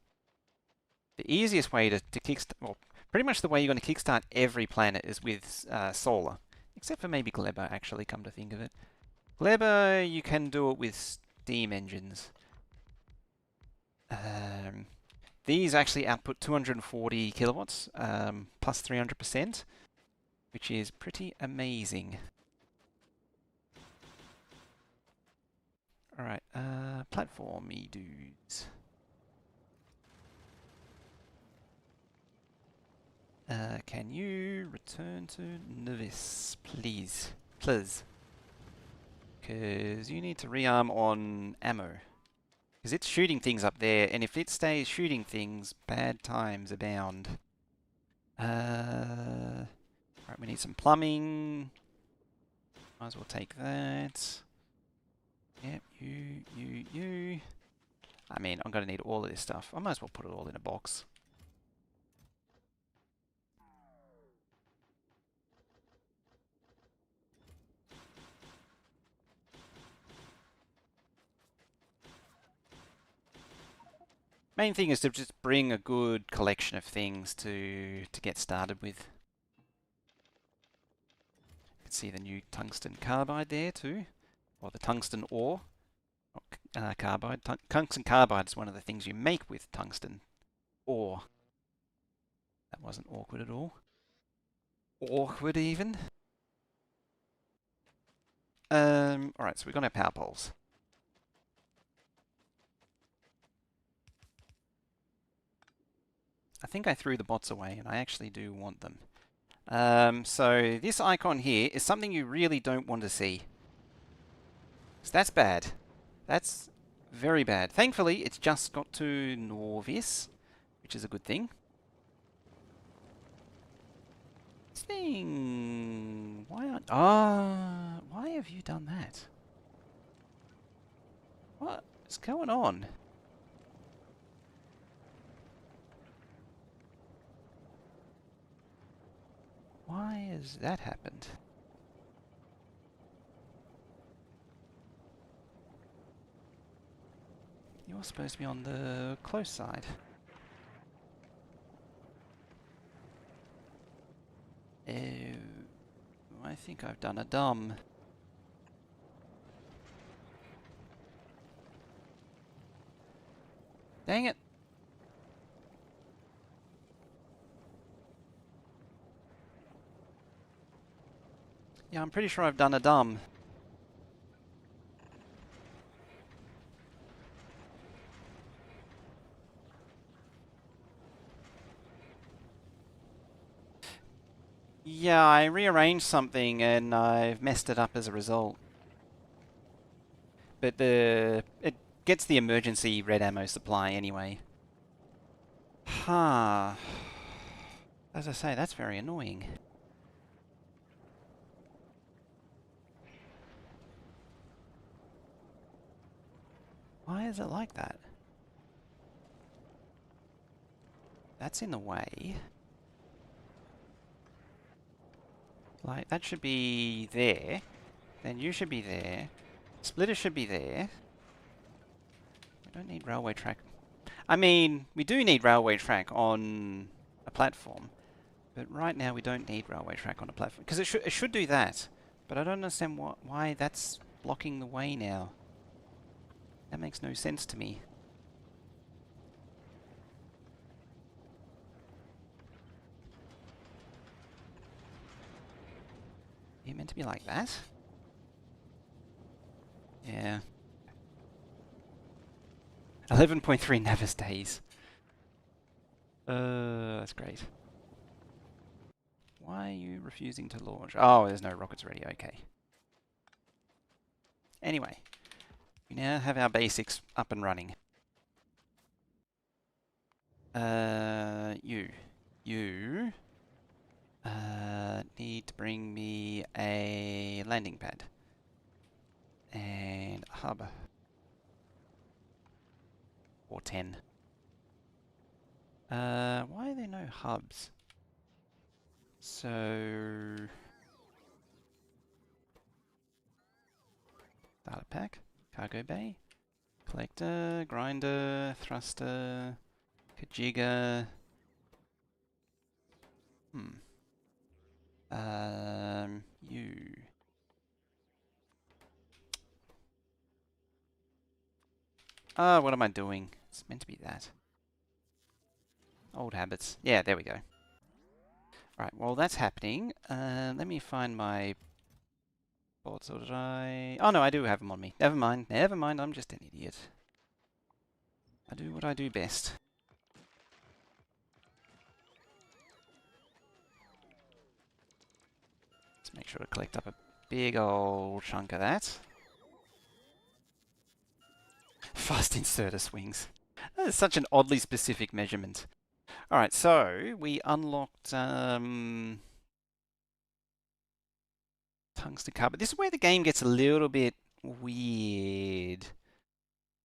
A: The easiest way to kickstart, well, pretty much the way you're going to kickstart every planet is with solar, except for maybe Gleba, actually, come to think of it. Gleba, you can do it with steam engines. These actually output 240 kilowatts, plus 300%, which is pretty amazing. Alright, platformy dudes. Can you return to Nauvis, please? Please. Because you need to rearm on ammo. Because it's shooting things up there, and if it stays shooting things, bad times abound. Right, we need some plumbing. Might as well take that. Yep, you. I mean, I'm going to need all of this stuff. I might as well put it all in a box. Main thing is to just bring a good collection of things to get started with. You can see the new tungsten carbide there too, or the tungsten ore, not carbide. Tungsten carbide is one of the things you make with tungsten ore. That wasn't awkward at all. Awkward even. Alright, so we've got our power poles. I think I threw the bots away, and I actually do want them. So this icon here is something you really don't want to see. So that's bad. That's very bad. Thankfully, it's just got to Nauvis, which is a good thing. thing... Why aren't... Ah, why have you done that? What is going on? Why has that happened? You're supposed to be on the close side. Oh, I think I've done a dumb. Dang it! Yeah, I'm pretty sure I've done a dumb. Yeah, I rearranged something and I've messed it up as a result. But it gets the emergency red ammo supply anyway. Huh. As I say, that's very annoying. Why is it like that? That's in the way. Like, that should be there. Then you should be there. Splitter should be there. We don't need railway track. I mean, we do need railway track on a platform. But right now we don't need railway track on a platform. Because it should do that. But I don't understand why that's blocking the way now. That makes no sense to me. You meant to be like that? Yeah. 11.3 Nauvis days. That's great. Why are you refusing to launch? Oh, there's no rockets ready. Okay. Anyway, we now have our basics up and running. You need to bring me a landing pad and a hub. Or 10. Why are there no hubs? So... Data pack, cargo bay, collector, grinder, thruster, kajigger. You. What am I doing? It's meant to be that. Old habits. Yeah, there we go. Right, while that's happening, let me find my boards. Or did I... Oh no, I do have them on me. Never mind, I'm just an idiot. I do what I do best. Let's make sure to collect up a big old chunk of that. Fast inserter swings. That is such an oddly specific measurement. Alright, so we unlocked tungsten carbide. This is where the game gets a little bit weird.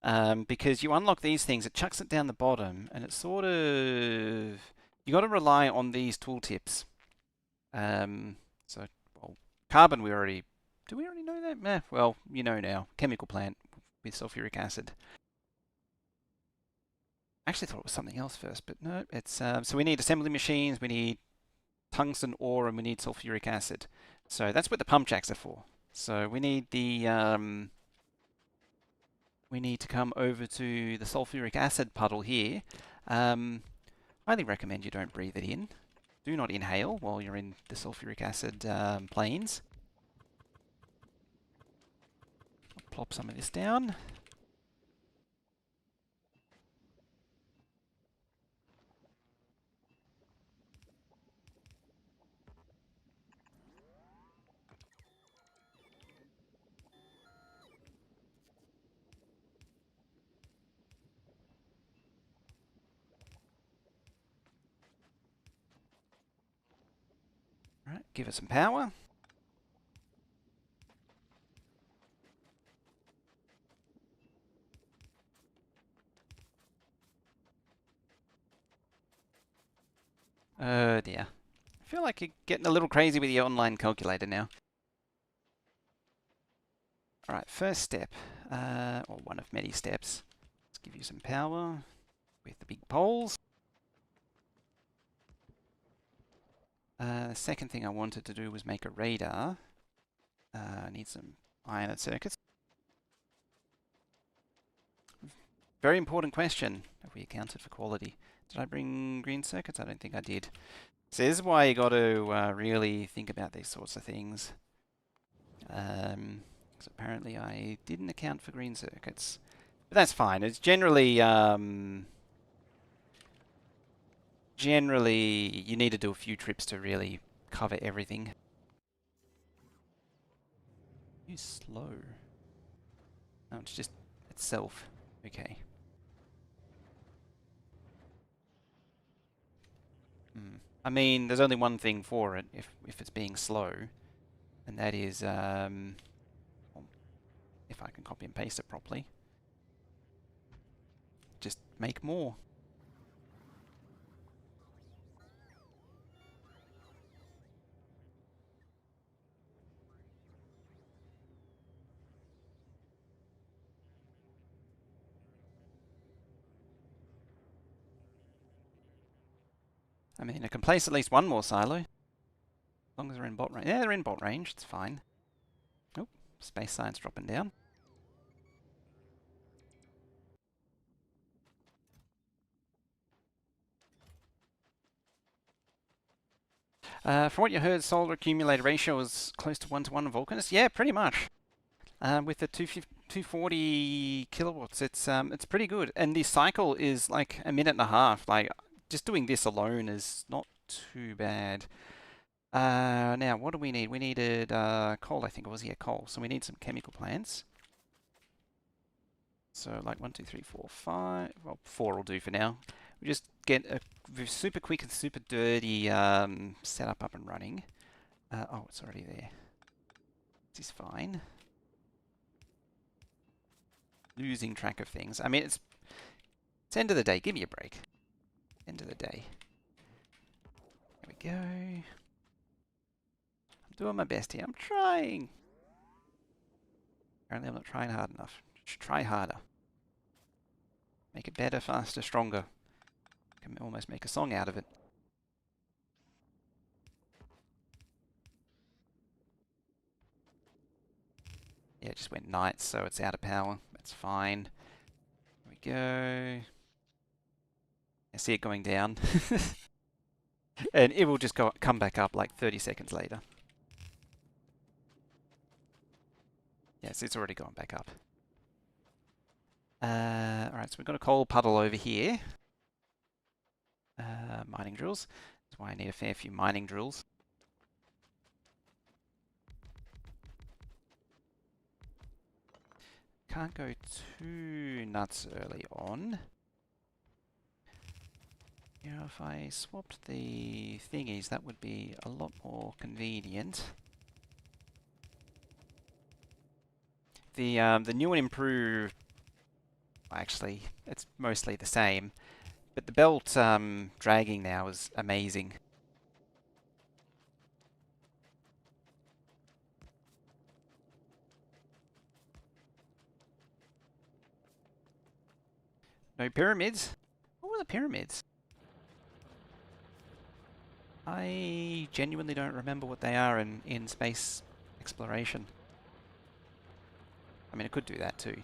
A: Because you unlock these things, it chucks it down the bottom, and it's sort of... You got to rely on these tooltips. So, well, carbon we already... Do we already know that? Meh, well, you know now. Chemical plant with sulfuric acid. I actually thought it was something else first, but no, it's... so we need assembly machines, we need tungsten ore, and we need sulfuric acid. So that's what the pump jacks are for. So we need the... we need to come over to the sulfuric acid puddle here. Highly recommend you don't breathe it in. Do not inhale while you're in the sulfuric acid plains. I'll plop some of this down. Right, give it some power. Oh dear. I feel like you're getting a little crazy with your online calculator now. Alright, first step, or one of many steps. Let's give you some power with the big poles. The second thing I wanted to do was make a radar. I need some iron circuits. Very important question. Have we accounted for quality? Did I bring green circuits? I don't think I did. So this is why you got to really think about these sorts of things. Because apparently I didn't account for green circuits. But that's fine. It's generally generally you need to do a few trips to really cover everything. You slow. Oh, it's just itself. Okay. I mean, there's only one thing for it if it's being slow, and that is if I can copy and paste it properly, just make more. I mean, I can place at least one more silo. As long as they're in bot range. Yeah, they're in bot range. It's fine. Oh, space science dropping down. From what you heard, solar accumulator ratio is close to 1-to-1 in Vulcanus. Yeah, pretty much. With the 240 kilowatts, it's pretty good. And the cycle is like a minute and a half. Like, just doing this alone is not too bad. Now, what do we need? We needed coal, I think it was. Yeah, coal. So we need some chemical plants. So like 1, 2, 3, 4, 5. Well, 4 will do for now. We just get a super quick and super dirty setup up and running. Oh, it's already there. This is fine. Losing track of things. I mean, it's end of the day. Give me a break. End of the day. There we go. I'm doing my best here. I'm trying. Apparently I'm not trying hard enough. Should try harder. Make it better, faster, stronger. Can almost make a song out of it. Yeah, it just went night, so it's out of power. That's fine. There we go. I see it going down. And it will just come back up like 30 seconds later. Yes, it's already gone back up. Alright, so we've got a coal puddle over here. Mining drills. That's why I need a fair few mining drills. Can't go too nuts early on. You know, if I swapped the thingies, that would be a lot more convenient. The new and improved, actually, it's mostly the same, but the belt dragging now is amazing. No pyramids? What were the pyramids? I genuinely don't remember what they are in space exploration. I mean, it could do that too.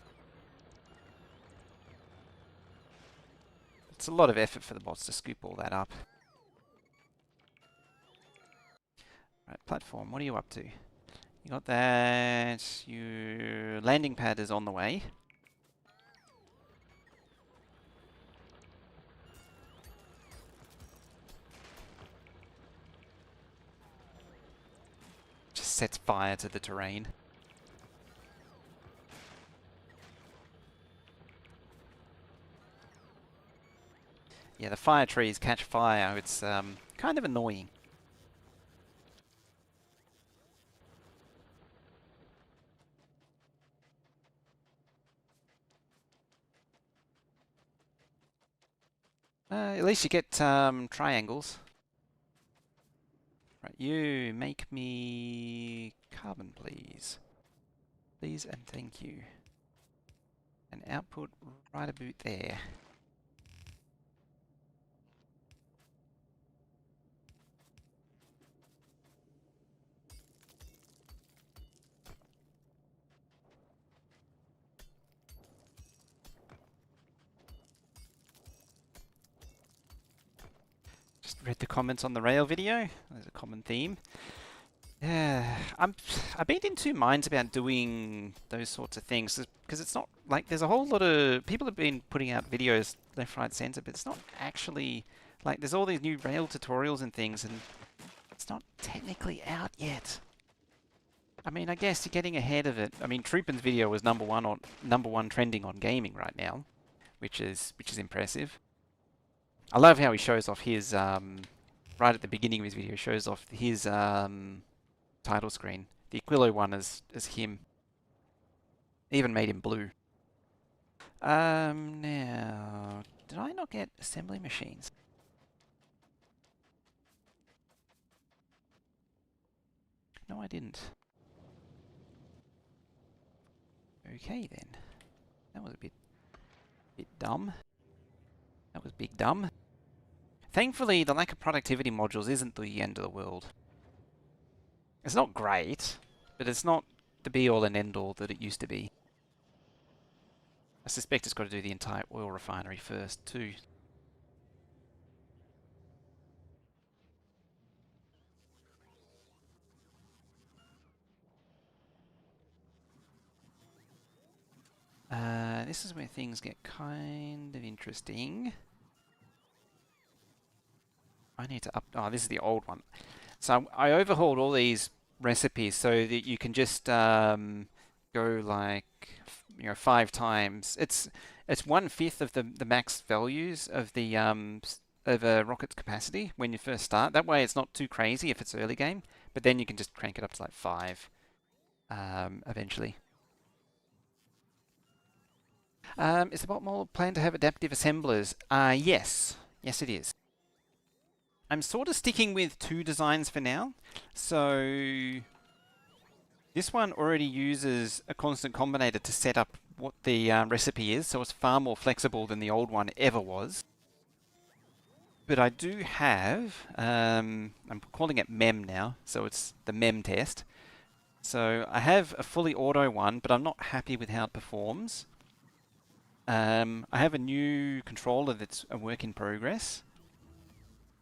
A: It's a lot of effort for the bots to scoop all that up. Right, platform, what are you up to? You got that. Your landing pad is on the way. Just sets fire to the terrain. Yeah, the fire trees catch fire. It's kind of annoying. At least you get triangles. Right, you make me carbon, please. Please and thank you. And output right about there. Just read the comments on the rail video. There's a common theme. Yeah, I've been in two minds about doing those sorts of things because it's not like there's a whole lot of people have been putting out videos left, right, center, but it's not actually like there's all these new rail tutorials and things, and it's not technically out yet. I mean, I guess you're getting ahead of it. I mean, Troopin's video was number one trending on gaming right now, which is impressive. I love how he shows off his right at the beginning of his video shows off his title screen. The Aquilo one is him. Even made him blue. Now, did I not get assembly machines? No, I didn't. Okay then. That was a bit dumb. That was big dumb. Thankfully, the lack of productivity modules isn't the end of the world. It's not great, but it's not the be-all and end-all that it used to be. I suspect it's got to do the entire oil refinery first, too. This is where things get kind of interesting. I need to up... Oh, this is the old one. So I overhauled all these recipes so that you can just go like, 5 times. It's 1/5 of the max values of the of a rocket's capacity when you first start. That way it's not too crazy if it's early game, but then you can just crank it up to like 5 eventually. Is the bot model planned to have adaptive assemblers? Yes. Yes, it is. I'm sort of sticking with 2 designs for now. So this one already uses a constant combinator to set up what the recipe is, so it's far more flexible than the old one ever was. But I do have, I'm calling it MEM now, so it's the MEM test. So I have a fully auto one, but I'm not happy with how it performs. I have a new controller that's a work in progress.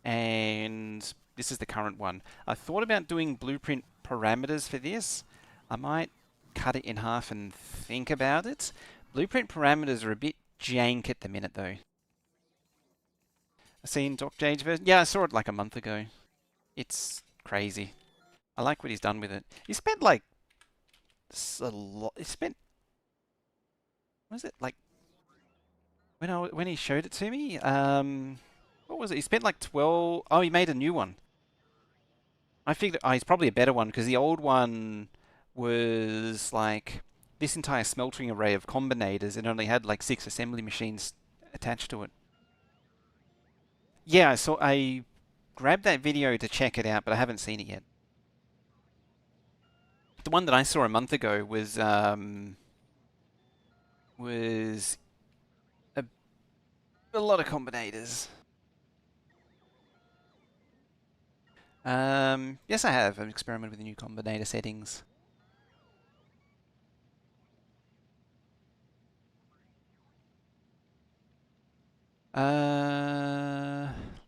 A: And this is the current one. I thought about doing blueprint parameters for this. I might cut it in half and think about it. Blueprint parameters are a bit jank at the minute though. I seen Doc Jade's version. Yeah, I saw it like a month ago. It's crazy. I like what he's done with it. He spent like a lot. He spent, what was it like when he showed it to me? What was it? He spent like 12. Oh, he made a new one. I figured he's probably a better one because the old one was like this entire smeltering array of combinators and only had like 6 assembly machines attached to it. Yeah, so I grabbed that video to check it out, but I haven't seen it yet. The one that I saw a month ago was a lot of combinators. Yes, I have. I've experimented with the new combinator settings.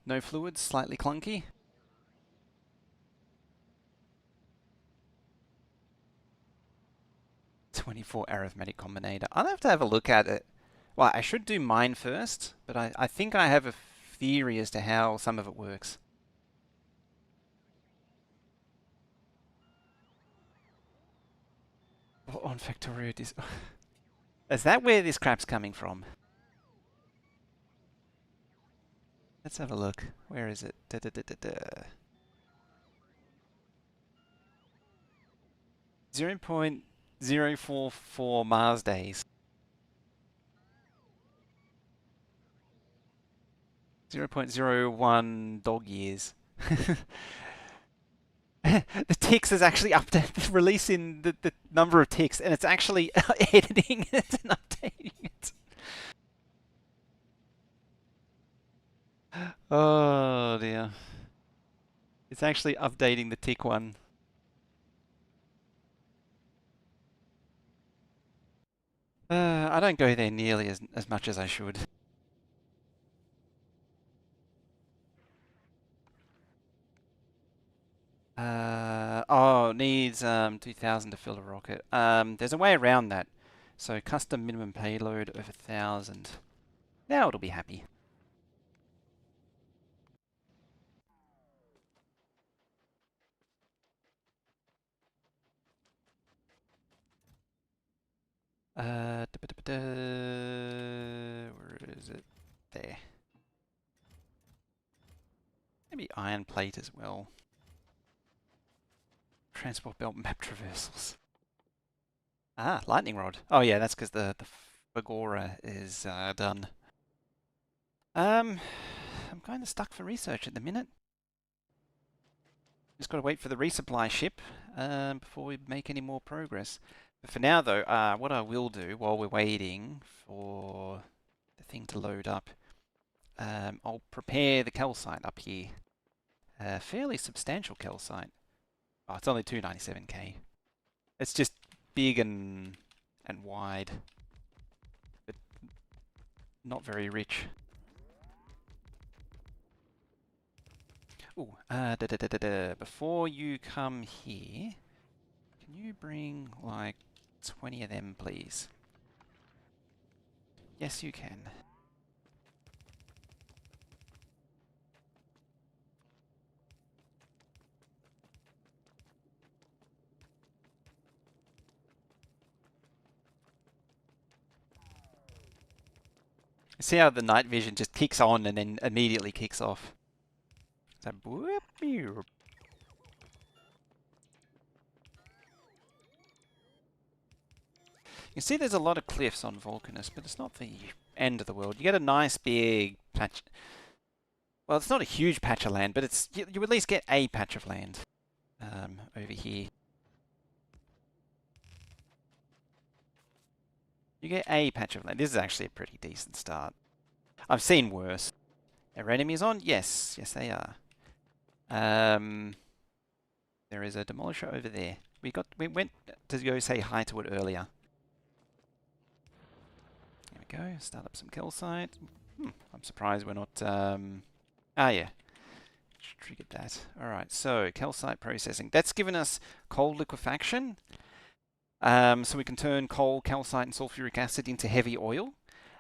A: No fluids, slightly clunky. '24 arithmetic combinator. I'll have to have a look at it. Well, I should do mine first, but I think I have a theory as to how some of it works. On Factorio, is that where this crap's coming from? Let's have a look. Where is it? 0.044 Mars days. 0.01 dog years. The ticks is actually updated, releasing the number of ticks, and it's actually editing it and updating it. Oh dear. It's actually updating the tick one. I don't go there nearly as much as I should. Oh, needs 2,000 to fill a rocket. There's a way around that. So custom minimum payload of 1,000. Now it'll be happy. Where is it? There. Maybe iron plate as well. Transport belt map traversals. Ah, lightning rod. Oh yeah, that's because the Fagora is done. I'm kind of stuck for research at the minute. Just got to wait for the resupply ship before we make any more progress. But for now, though, what I will do while we're waiting for the thing to load up, I'll prepare the calcite up here. Fairly substantial calcite. Oh, it's only 297k. It's just big and wide, but not very rich. Ooh, before you come here, can you bring like 20 of them, please? Yes, you can. See how the night vision just kicks on and then immediately kicks off. So, whoop, you can see there's a lot of cliffs on Vulcanus, but it's not the end of the world. You get a nice big patch. Well, it's not a huge patch of land, but it's you at least get a patch of land over here. You get a patch of land. This is actually a pretty decent start. I've seen worse. Are enemies on? Yes, yes they are. There is a demolisher over there. We went to go say hi to it earlier. There we go. Start up some calcite. I'm surprised we're not. Yeah. Triggered that. All right. So calcite processing. That's given us cold liquefaction. So we can turn coal, calcite, and sulfuric acid into heavy oil.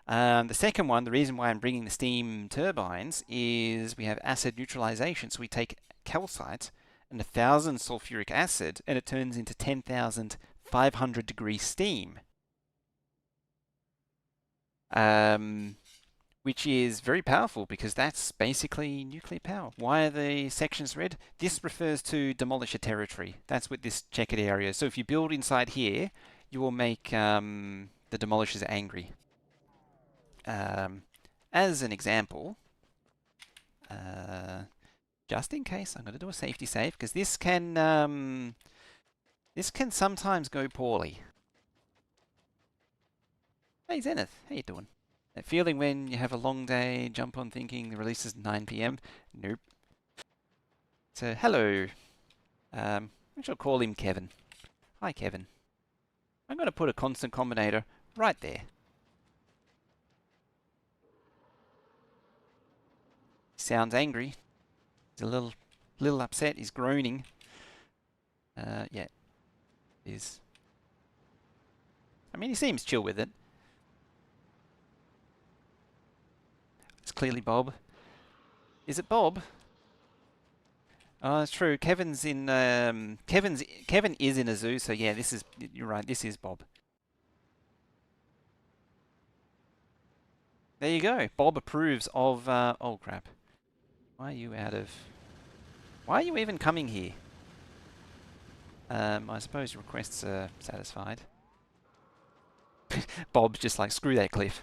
A: The second one, the reason why I'm bringing the steam turbines, is we have acid neutralization. So we take calcite and 1,000 sulfuric acid, and it turns into 10,500 degree steam. Which is very powerful because that's basically nuclear power. Why are the sections red? This refers to demolisher territory. That's what this checkered area is. So if you build inside here, you will make the demolishers angry. As an example, just in case, I'm going to do a safety save because this can sometimes go poorly. Hey Zenith, how you doing? That feeling when you have a long day, jump on thinking the release is 9 p.m. Nope. So hello. I shall call him Kevin. Hi Kevin. I'm going to put a constant combinator right there. He sounds angry. He's a little upset. He's groaning. Yeah. Is. I mean, he seems chill with it. It's clearly Bob. Is it Bob? Oh, that's true. Kevin is in a zoo, so yeah, you're right. This is Bob. There you go. Bob approves of. Oh crap! Why are you out of? Why are you even coming here? I suppose requests are satisfied. Bob's just like, screw that cliff.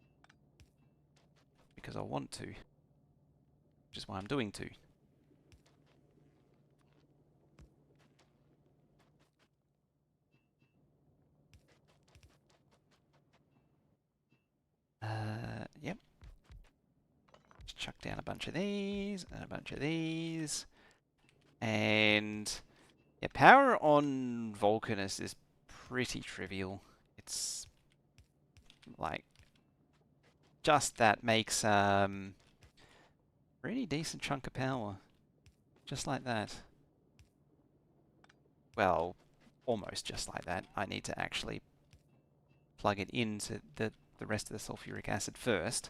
A: because I want to, which is why I'm doing to. Yep. Just chuck down a bunch of these and a bunch of these. And yeah, power on Vulcanus is pretty trivial. It's like just that makes pretty decent chunk of power. Just like that. Well, almost just like that. I need to actually plug it into the rest of the sulfuric acid first.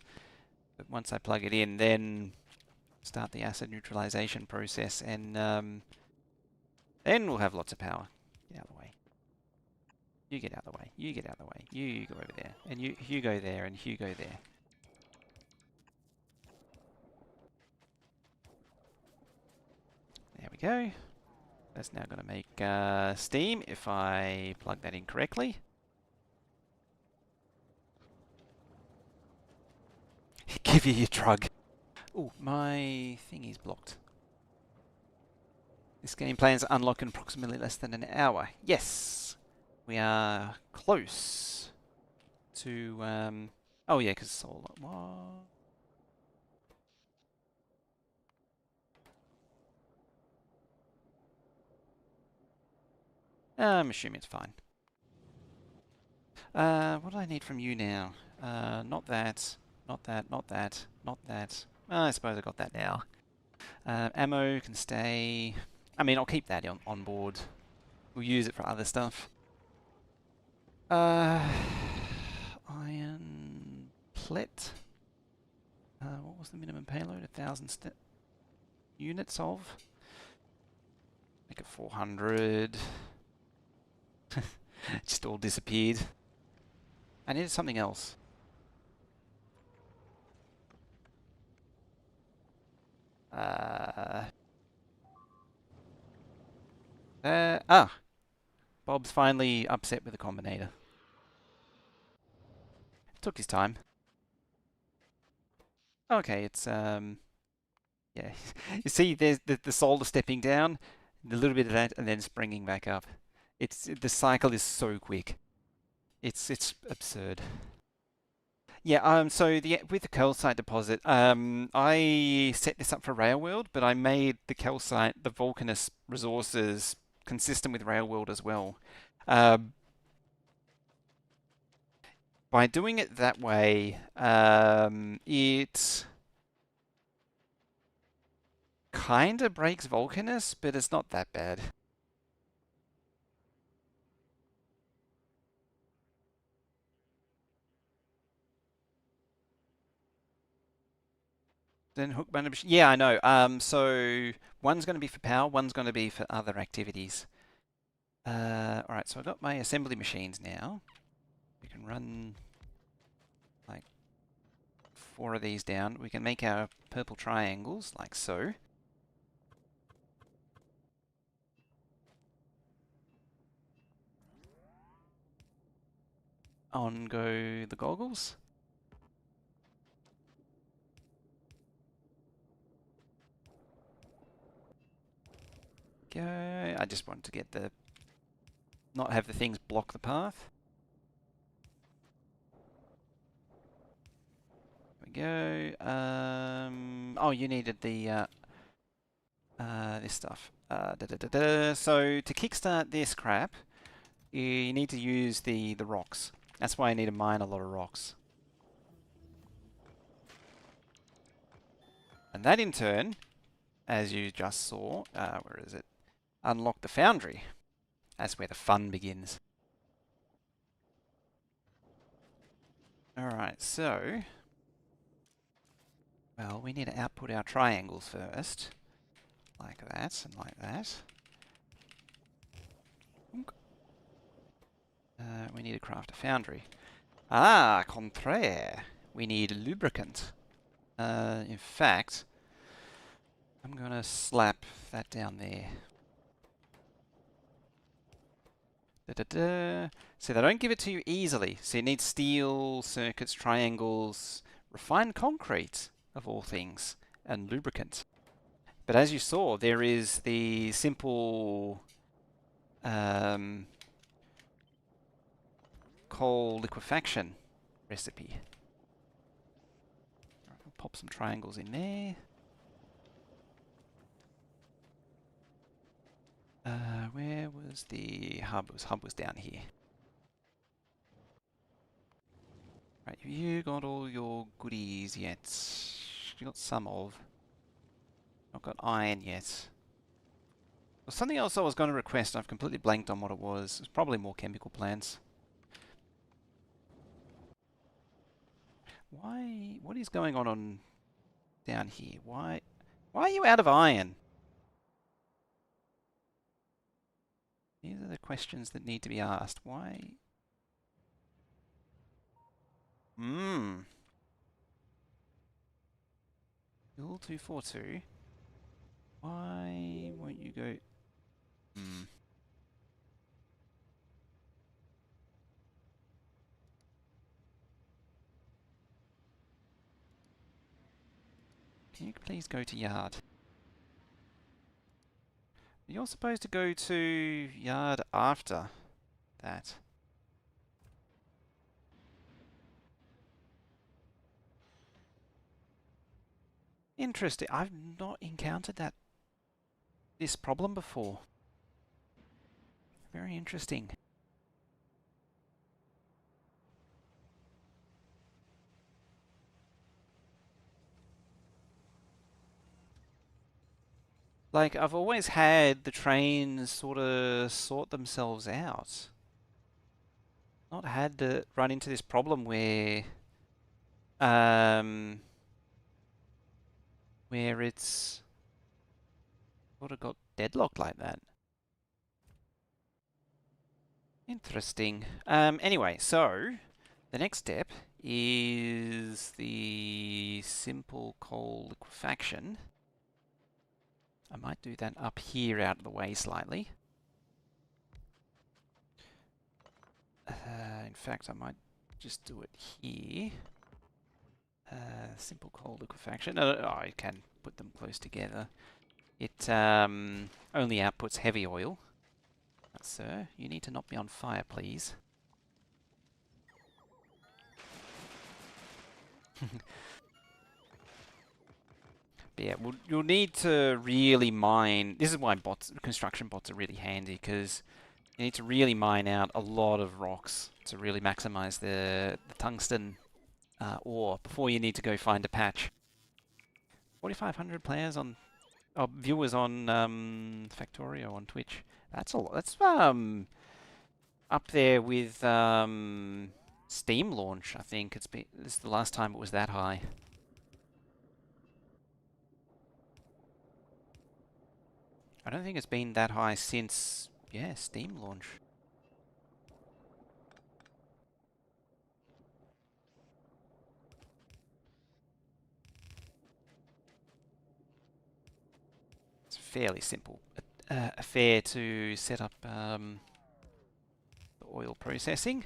A: But once I plug it in, then start the acid neutralization process, and then we'll have lots of power. Get out of the way. You get out of the way. You get out of the way. You go over there. And you go there, and you go there. There we go. That's now going to make steam if I plug that in correctly. Give you your drug. Oh, my thingy's blocked. This game plans to unlock in approximately less than an hour. Yes! We are close to, oh yeah, because solar. What? I'm assuming it's fine. What do I need from you now? Not that, not that, not that, not that. I suppose I got that now. Ammo can stay. I mean, I'll keep that on board. We'll use it for other stuff. Iron plate. What was the minimum payload? 1,000 units of. Make it 400. Just all disappeared. I needed something else. Bob's finally upset with the combinator. Took his time. Okay, it's yeah. You see, there's the solder stepping down, a little bit of that, and then springing back up. The cycle is so quick. It's absurd. Yeah. So with the calcite deposit, I set this up for Railworld, but I made the calcite, the Vulcanus resources consistent with Railworld as well. By doing it that way, it kind of breaks Vulcanus, but it's not that bad. Then hook bundle. Yeah, I know. So one's going to be for power, one's going to be for other activities. All right. So I've got my assembly machines now. We can run like 4 of these down. We can make our purple triangles like so. On go the goggles. Go. I just want to get not have the things block the path. There we go. Oh, you needed the this stuff. So to kickstart this crap, you need to use the rocks. That's why I need to mine a lot of rocks. And that in turn, as you just saw, where is it? Unlock the foundry. That's where the fun begins. Alright, so... Well, we need to output our triangles first. Like that, and like that. We need to craft a foundry. Ah, contraire. We need lubricant. In fact, I'm going to slap that down there. So they don't give it to you easily. So you need steel, circuits, triangles, refined concrete, of all things, and lubricant. But as you saw, there is the simple coal liquefaction recipe. I'll pop some triangles in there. Where was the hub? Hub was down here. Right, have you got all your goodies yet? You got some of. Not got iron yet. Well, something else I was going to request, I've completely blanked on what it was. It's probably more chemical plants. Why? What is going on down here? Why are you out of iron? These are the questions that need to be asked. Why? Mmm. Bill 242. Why won't you go? Hmm. Can you please go to yard? You're supposed to go to yard after that. Interesting. I've not encountered this problem before. Very interesting. Like, I've always had the trains sort of sort themselves out. Not had to run into this problem um, where it's sort of got deadlocked like that. Interesting. Anyway, so the next step is the simple coal liquefaction. I might do that up here out of the way slightly. In fact, I might just do it here. Simple coal liquefaction. I can put them close together. It only outputs heavy oil. Sir, you need to not be on fire, please. But yeah, you'll need to really mine. This is why construction bots are really handy, because you need to really mine out a lot of rocks to really maximize the tungsten ore before you need to go find a patch. 4,500 players on, viewers on Factorio on Twitch. That's a lot. That's up there with Steam launch. I think this is the last time it was that high. I don't think it's been that high since, yeah, Steam launch. It's fairly simple affair to set up the oil processing.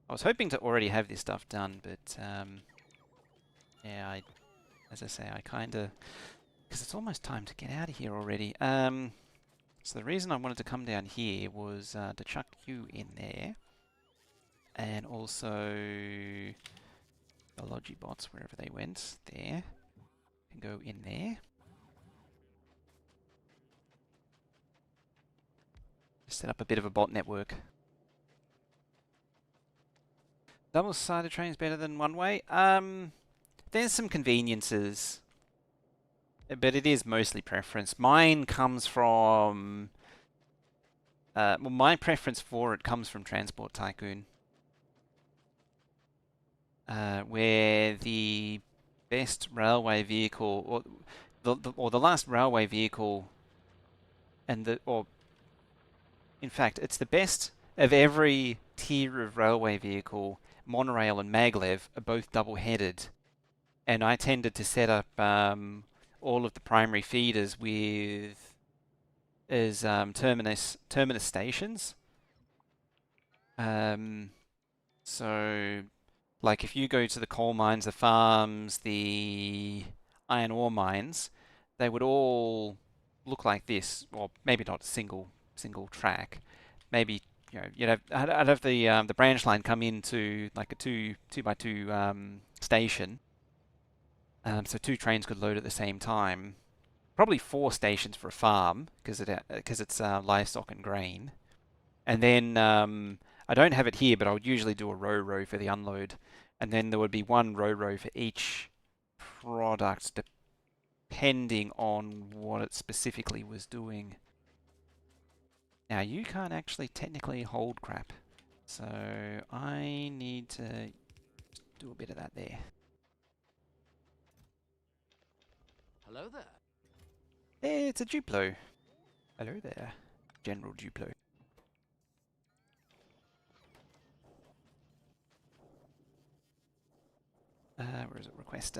A: I was hoping to already have this stuff done, but yeah, as I say, I kind of, because it's almost time to get out of here already. So the reason I wanted to come down here was to chuck you in there, and also the Logibots, wherever they went, there, can go in there. Just set up a bit of a bot network. Double-sided train's better than one-way. There's some conveniences, but it is mostly preference. Mine comes from... well, my preference for it comes from Transport Tycoon, where the best railway vehicle, or the last railway vehicle, in fact, it's the best of every tier of railway vehicle. Monorail and maglev are both double-headed, and I tended to set up all of the primary feeders with as terminus stations. So Like if you go to the coal mines, the farms, the iron ore mines, they would all look like this, or maybe not a single track. Maybe you'd have I'd have the branch line come into like a two by two station, so two trains could load at the same time. Probably four stations for a farm because it's livestock and grain. And then I don't have it here, but I would usually do a row for the unload. And then there would be one row for each product, depending on what it specifically was doing. Now, you can't actually technically hold crap. So I need to do a bit of that there.
B: Hello there.
A: Hey, it's a Duplo. Hello there, General Duplo. Where is it? Request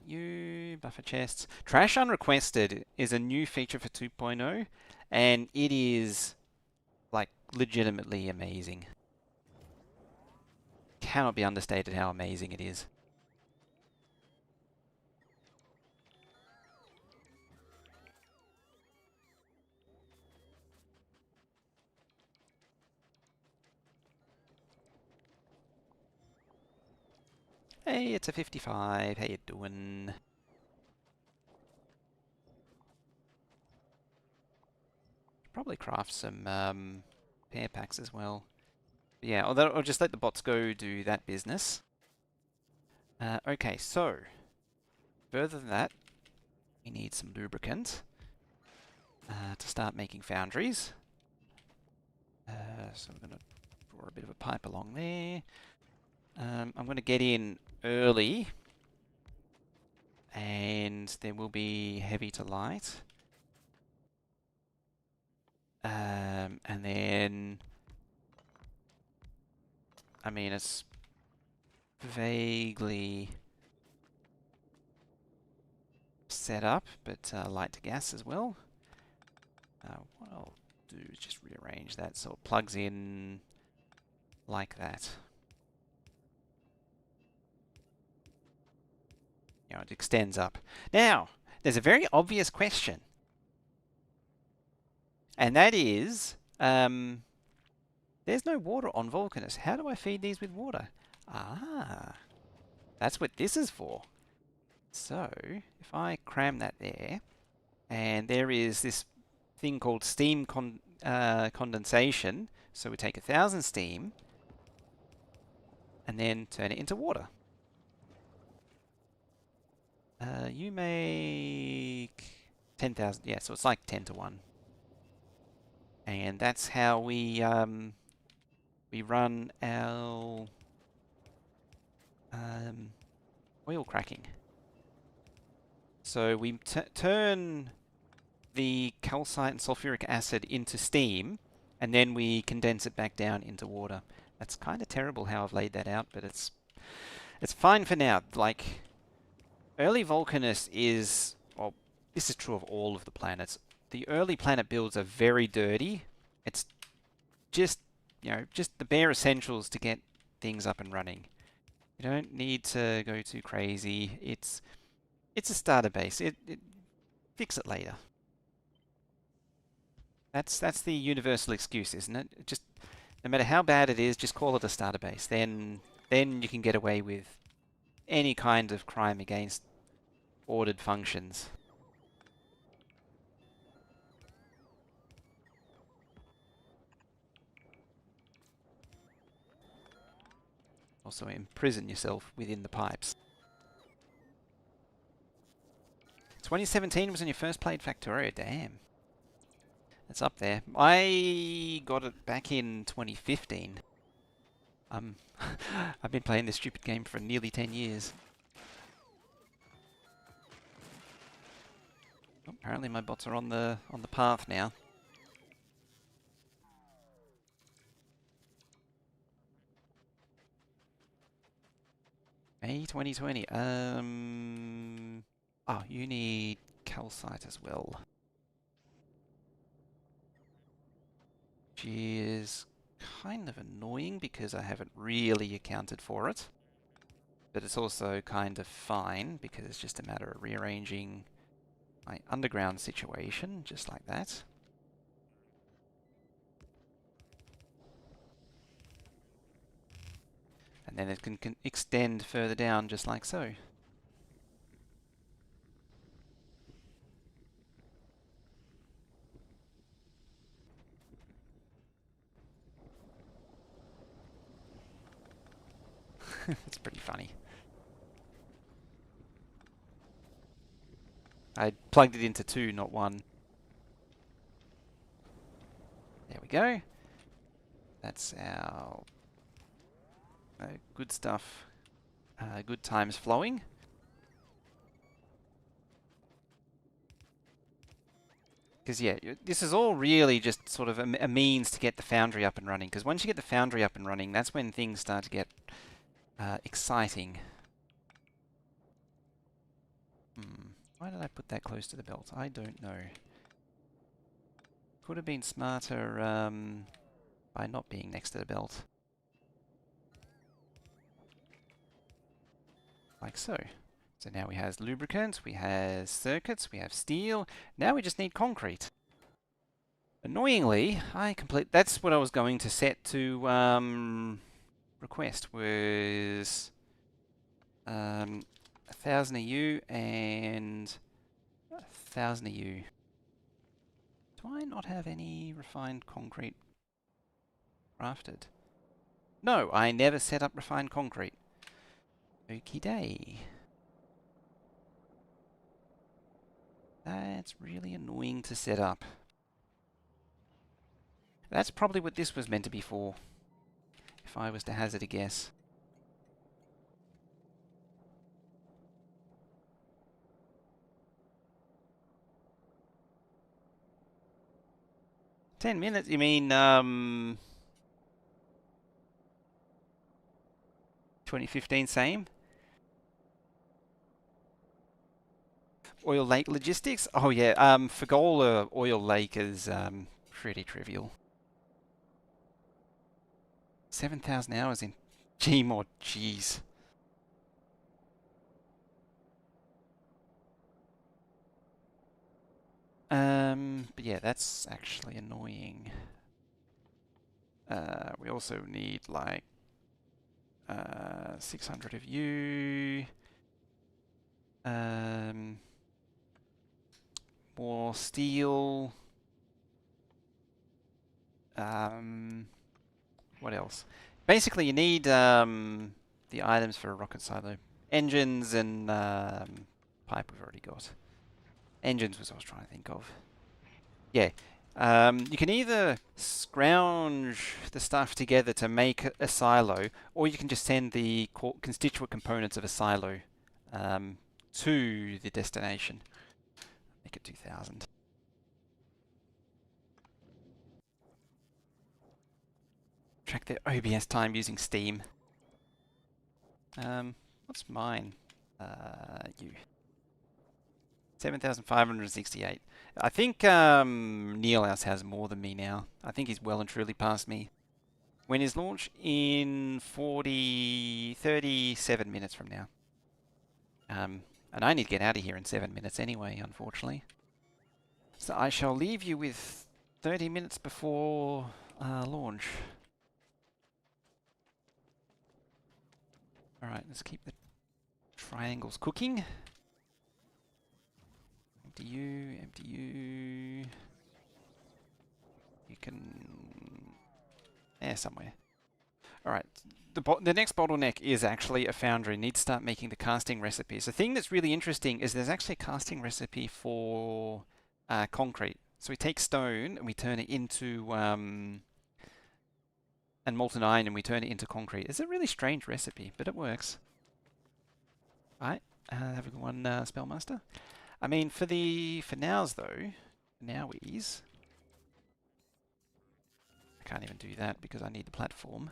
A: you buffer chests. Trash unrequested is a new feature for 2.0, and it is like legitimately amazing. Cannot be understated how amazing it is. Hey, it's a 55. How you doing? Probably craft some pair packs as well. But yeah, I'll just let the bots go do that business. Okay, so further than that, we need some lubricant to start making foundries. So I'm going to draw a bit of a pipe along there. I'm going to get in early, and there will be heavy to light. And then, I mean, it's vaguely set up, but light to gas as well. What I'll do is just rearrange that so it plugs in like that. It extends up. Now, there's a very obvious question, and that is, there's no water on Vulcanus. How do I feed these with water? Ah, that's what this is for. So, if I cram that there, and there is this thing called steam condensation, so we take 1,000 steam, and then turn it into water. You make 10,000, yeah, so it's like 10 to 1. And that's how we run our oil cracking. So we turn the calcite and sulfuric acid into steam, and then we condense it back down into water. That's kind of terrible how I've laid that out, but it's fine for now. Like, early Vulcanus is, well, this is true of all of the planets. The early planet builds are very dirty. It's just, just the bare essentials to get things up and running. You don't need to go too crazy. It's a starter base. Fix it later. That's the universal excuse, isn't it? Just no matter how bad it is, just call it a starter base. Then you can get away with any kind of crime against ordered functions. Also imprison yourself within the pipes. 2017 was when you first played Factorio. Damn. It's up there. I got it back in 2015. I've been playing this stupid game for nearly 10 years. Oh, apparently my bots are on the path now. May 2020. Oh, you need calcite as well. Which is kind of annoying because I haven't really accounted for it. but it's also kind of fine because it's just a matter of rearranging my underground situation, just like that. And then it can extend further down just like so. It's pretty funny. I plugged it into 2, not 1. There we go. That's our good stuff. Good times flowing. Because yeah, this is all really just sort of a means to get the foundry up and running. Because once you get the foundry up and running, that's when things start to get exciting. Why did I put that close to the belt? I don't know. Could have been smarter by not being next to the belt. Like so. So now we have lubricant, we have circuits, we have steel. Now we just need concrete. Annoyingly, that's what I was going to set to request was 1,000 EU and 1,000 EU. Do I not have any refined concrete crafted? No, I never set up refined concrete. Okie day. That's really annoying to set up. That's probably what this was meant to be for, if I was to hazard a guess. $10? You mean 2015 same? Oil Lake logistics? Oh yeah, Fagola Oil Lake is pretty trivial. 7,000 hours in Gmod, jeez. But yeah, that's actually annoying. We also need like 600 of you. More steel. What else? Basically, you need the items for a rocket silo. Engines and pipe we've already got. Engines was what I was trying to think of. Yeah. You can either scrounge the stuff together to make a silo, or you can just send the constituent components of a silo to the destination. Make it 2,000. Track their OBS time using Steam. What's mine? You. 7,568. I think Neilhouse has more than me now. I think he's well and truly past me. When is launch? In 37 minutes from now. And I need to get out of here in 7 minutes anyway, unfortunately. So I shall leave you with 30 minutes before launch. Alright, let's keep the triangles cooking. Empty you, empty you. You can... somewhere. Alright, the next bottleneck is actually a foundry. Need to start making the casting recipes. The thing that's really interesting is there's actually a casting recipe for concrete. So we take stone and we turn it into... and molten iron and we turn it into concrete. It's a really strange recipe, but it works. Alright, have a good one, Spellmaster. I mean, for nows though, nowies, I can't even do that because I need the platform.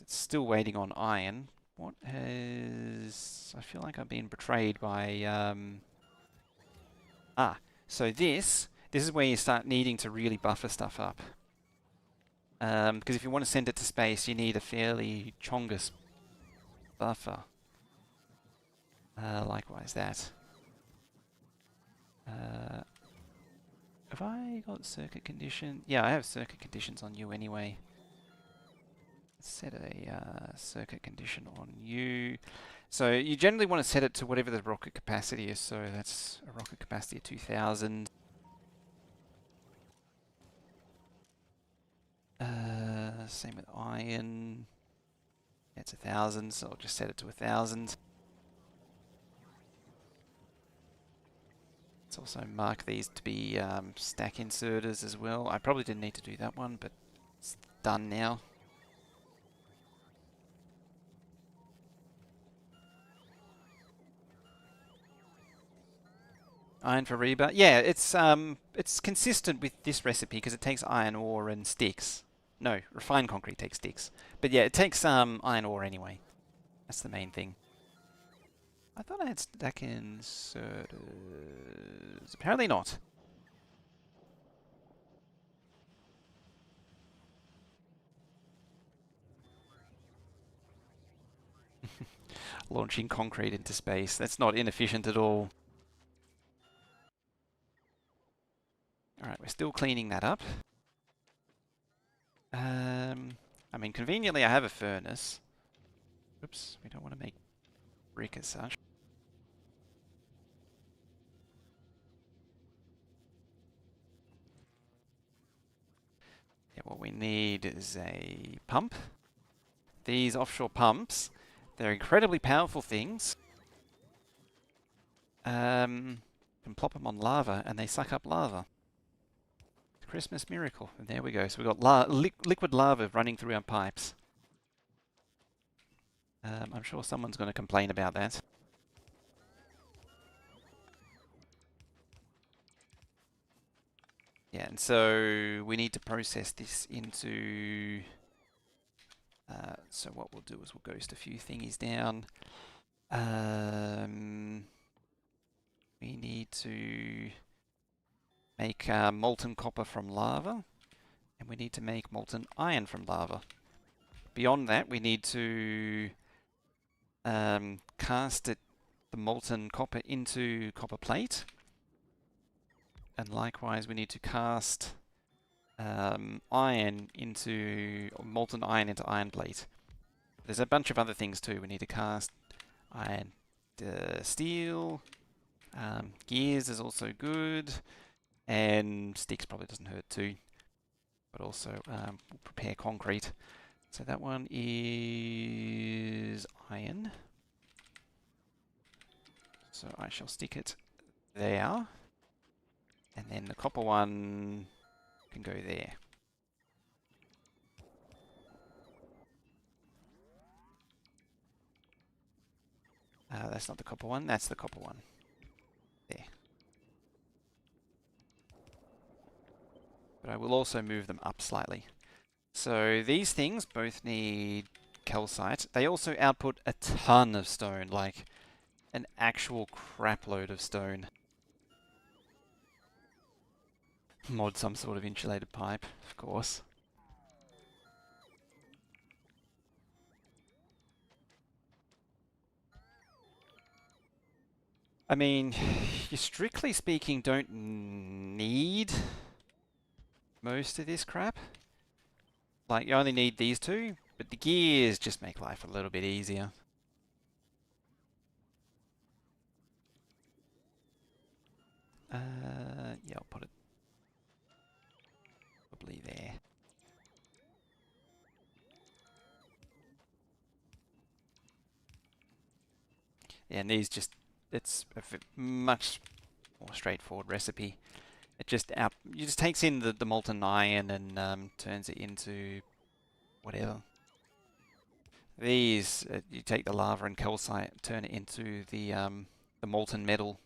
A: It's still waiting on iron. What has... I feel like I've been betrayed by... so this is where you start needing to really buffer stuff up. Because if you want to send it to space, you need a fairly chongus buffer. Likewise that. Have I got circuit condition? Yeah, I have circuit conditions on you anyway. Let's set a circuit condition on you. So you generally want to set it to whatever the rocket capacity is. So that's a rocket capacity of 2000. Same with iron. It's 1000, so I'll just set it to 1000. Let's also mark these to be stack inserters as well. I probably didn't need to do that one, but it's done now. Iron for rebar. Yeah, it's consistent with this recipe because it takes iron ore and sticks. No, refined concrete takes sticks. But yeah, it takes iron ore anyway. That's the main thing. I thought I had stack inserters. Apparently not. Launching concrete into space. That's not inefficient at all. Alright, we're still cleaning that up. I mean, conveniently I have a furnace. Oops, we don't want to make brick as such. Yeah, what we need is a pump. These offshore pumps, they're incredibly powerful things. Can plop them on lava and they suck up lava. Christmas miracle. And there we go. So we've got liquid lava running through our pipes. I'm sure someone's going to complain about that. Yeah, and so we need to process this into... so what we'll do is we'll ghost a few thingies down. We need to make molten copper from lava, and we need to make molten iron from lava. Beyond that, we need to cast the molten copper into copper plate, and likewise we need to cast iron into molten iron into iron plate. There's a bunch of other things too. We need to cast iron steel. Gears is also good, and sticks probably doesn't hurt too. But also we'll prepare concrete. So that one is iron. So I shall stick it there. And then the copper one can go there. That's not the copper one, that's the copper one. There. But I will also move them up slightly. So these things both need calcite. They also output a ton of stone, like an actual crapload of stone. Mod some sort of insulated pipe, of course. I mean, you strictly speaking don't need most of this crap. Like, you only need these two, but the gears just make life a little bit easier. Yeah, I'll put it probably there. Yeah, and these just, it's a much more straightforward recipe. It just takes in the molten iron and turns it into whatever. These, you take the lava and calcite, turn it into the molten metal.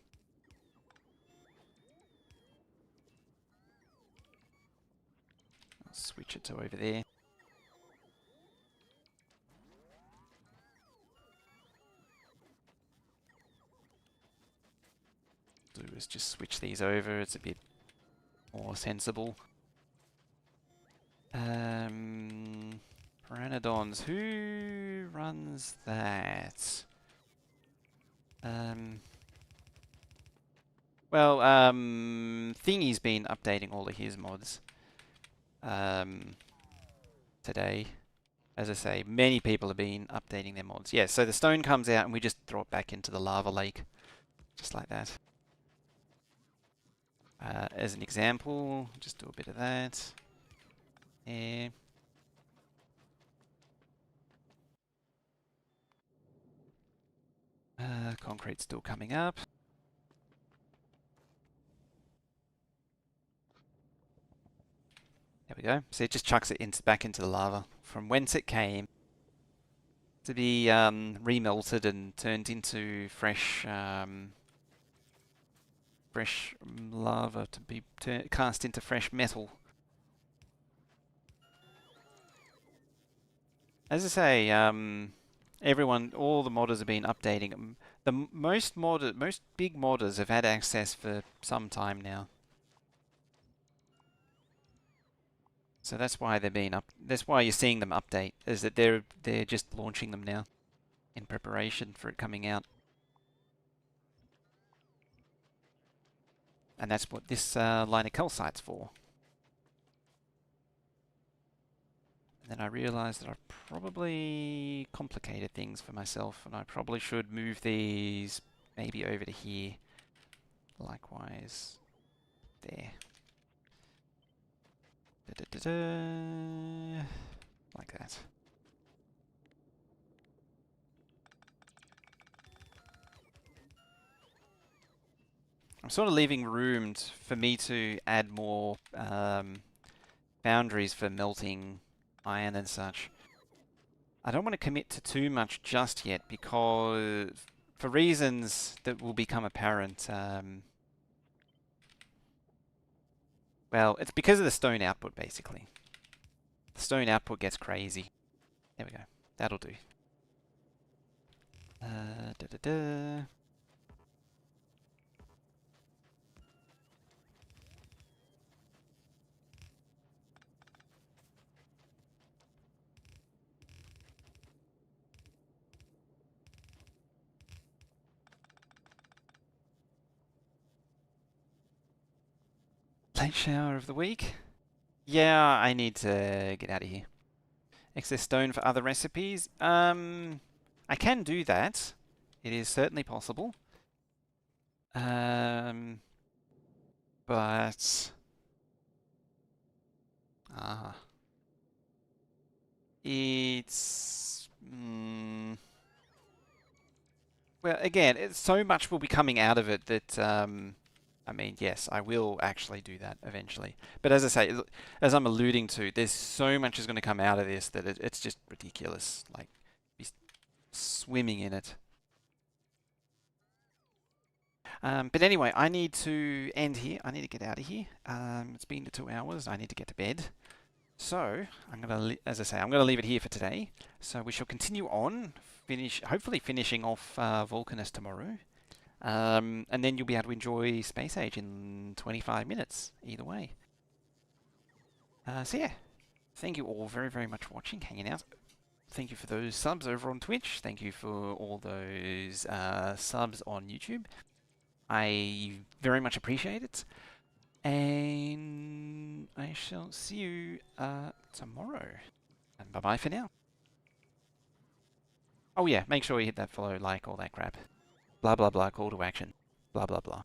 A: I'll switch it to over there. Do is just switch these over. It's a bit more sensible. Pteranodons. Who runs that? Um, well, Thingy's been updating all of his mods um, today. As I say, many people have been updating their mods. Yeah, so the stone comes out and we just throw it back into the lava lake. Just like that. As an example, just do a bit of that. Yeah. Concrete's still coming up. There we go. So it just chucks it back into the lava from whence it came to be remelted and turned into fresh fresh lava to be cast into fresh metal. As I say, all the modders have been updating them. Most big modders have had access for some time now. So that's why they're being up. That's why you're seeing them update. Is that they're just launching them now, in preparation for it coming out. And that's what this line of calcite's for. And then I realized that I've probably complicated things for myself, and I probably should move these maybe over to here. Likewise, there. Da, da, da, da. Like that. I'm sort of leaving room for me to add more boundaries for melting iron and such. I don't want to commit to too much just yet because, for reasons that will become apparent, well, it's because of the stone output, basically. The stone output gets crazy. There we go. That'll do. Da da da. Late shower of the week. Yeah, I need to get out of here. Excess stone for other recipes. I can do that. It is certainly possible. Um, but ah, it's well, again, so much will be coming out of it that I mean, yes, I will actually do that eventually. But as I say, as I'm alluding to, there's so much is going to come out of this that it's just ridiculous. Like, be swimming in it. But anyway, I need to end here. I need to get out of here. It's been 2 hours. I need to get to bed. So I'm gonna, as I say, I'm gonna leave it here for today. So we shall continue on, hopefully finishing off Vulcanus tomorrow, and then you'll be able to enjoy Space Age in 25 minutes. Either way. So yeah, thank you all very very much for watching, hanging out. Thank you for those subs over on Twitch. Thank you for all those subs on YouTube. I very much appreciate it. And I shall see you tomorrow. And bye-bye for now. Oh yeah, make sure you hit that follow, like, all that crap. Blah blah blah, call to action. Blah blah blah.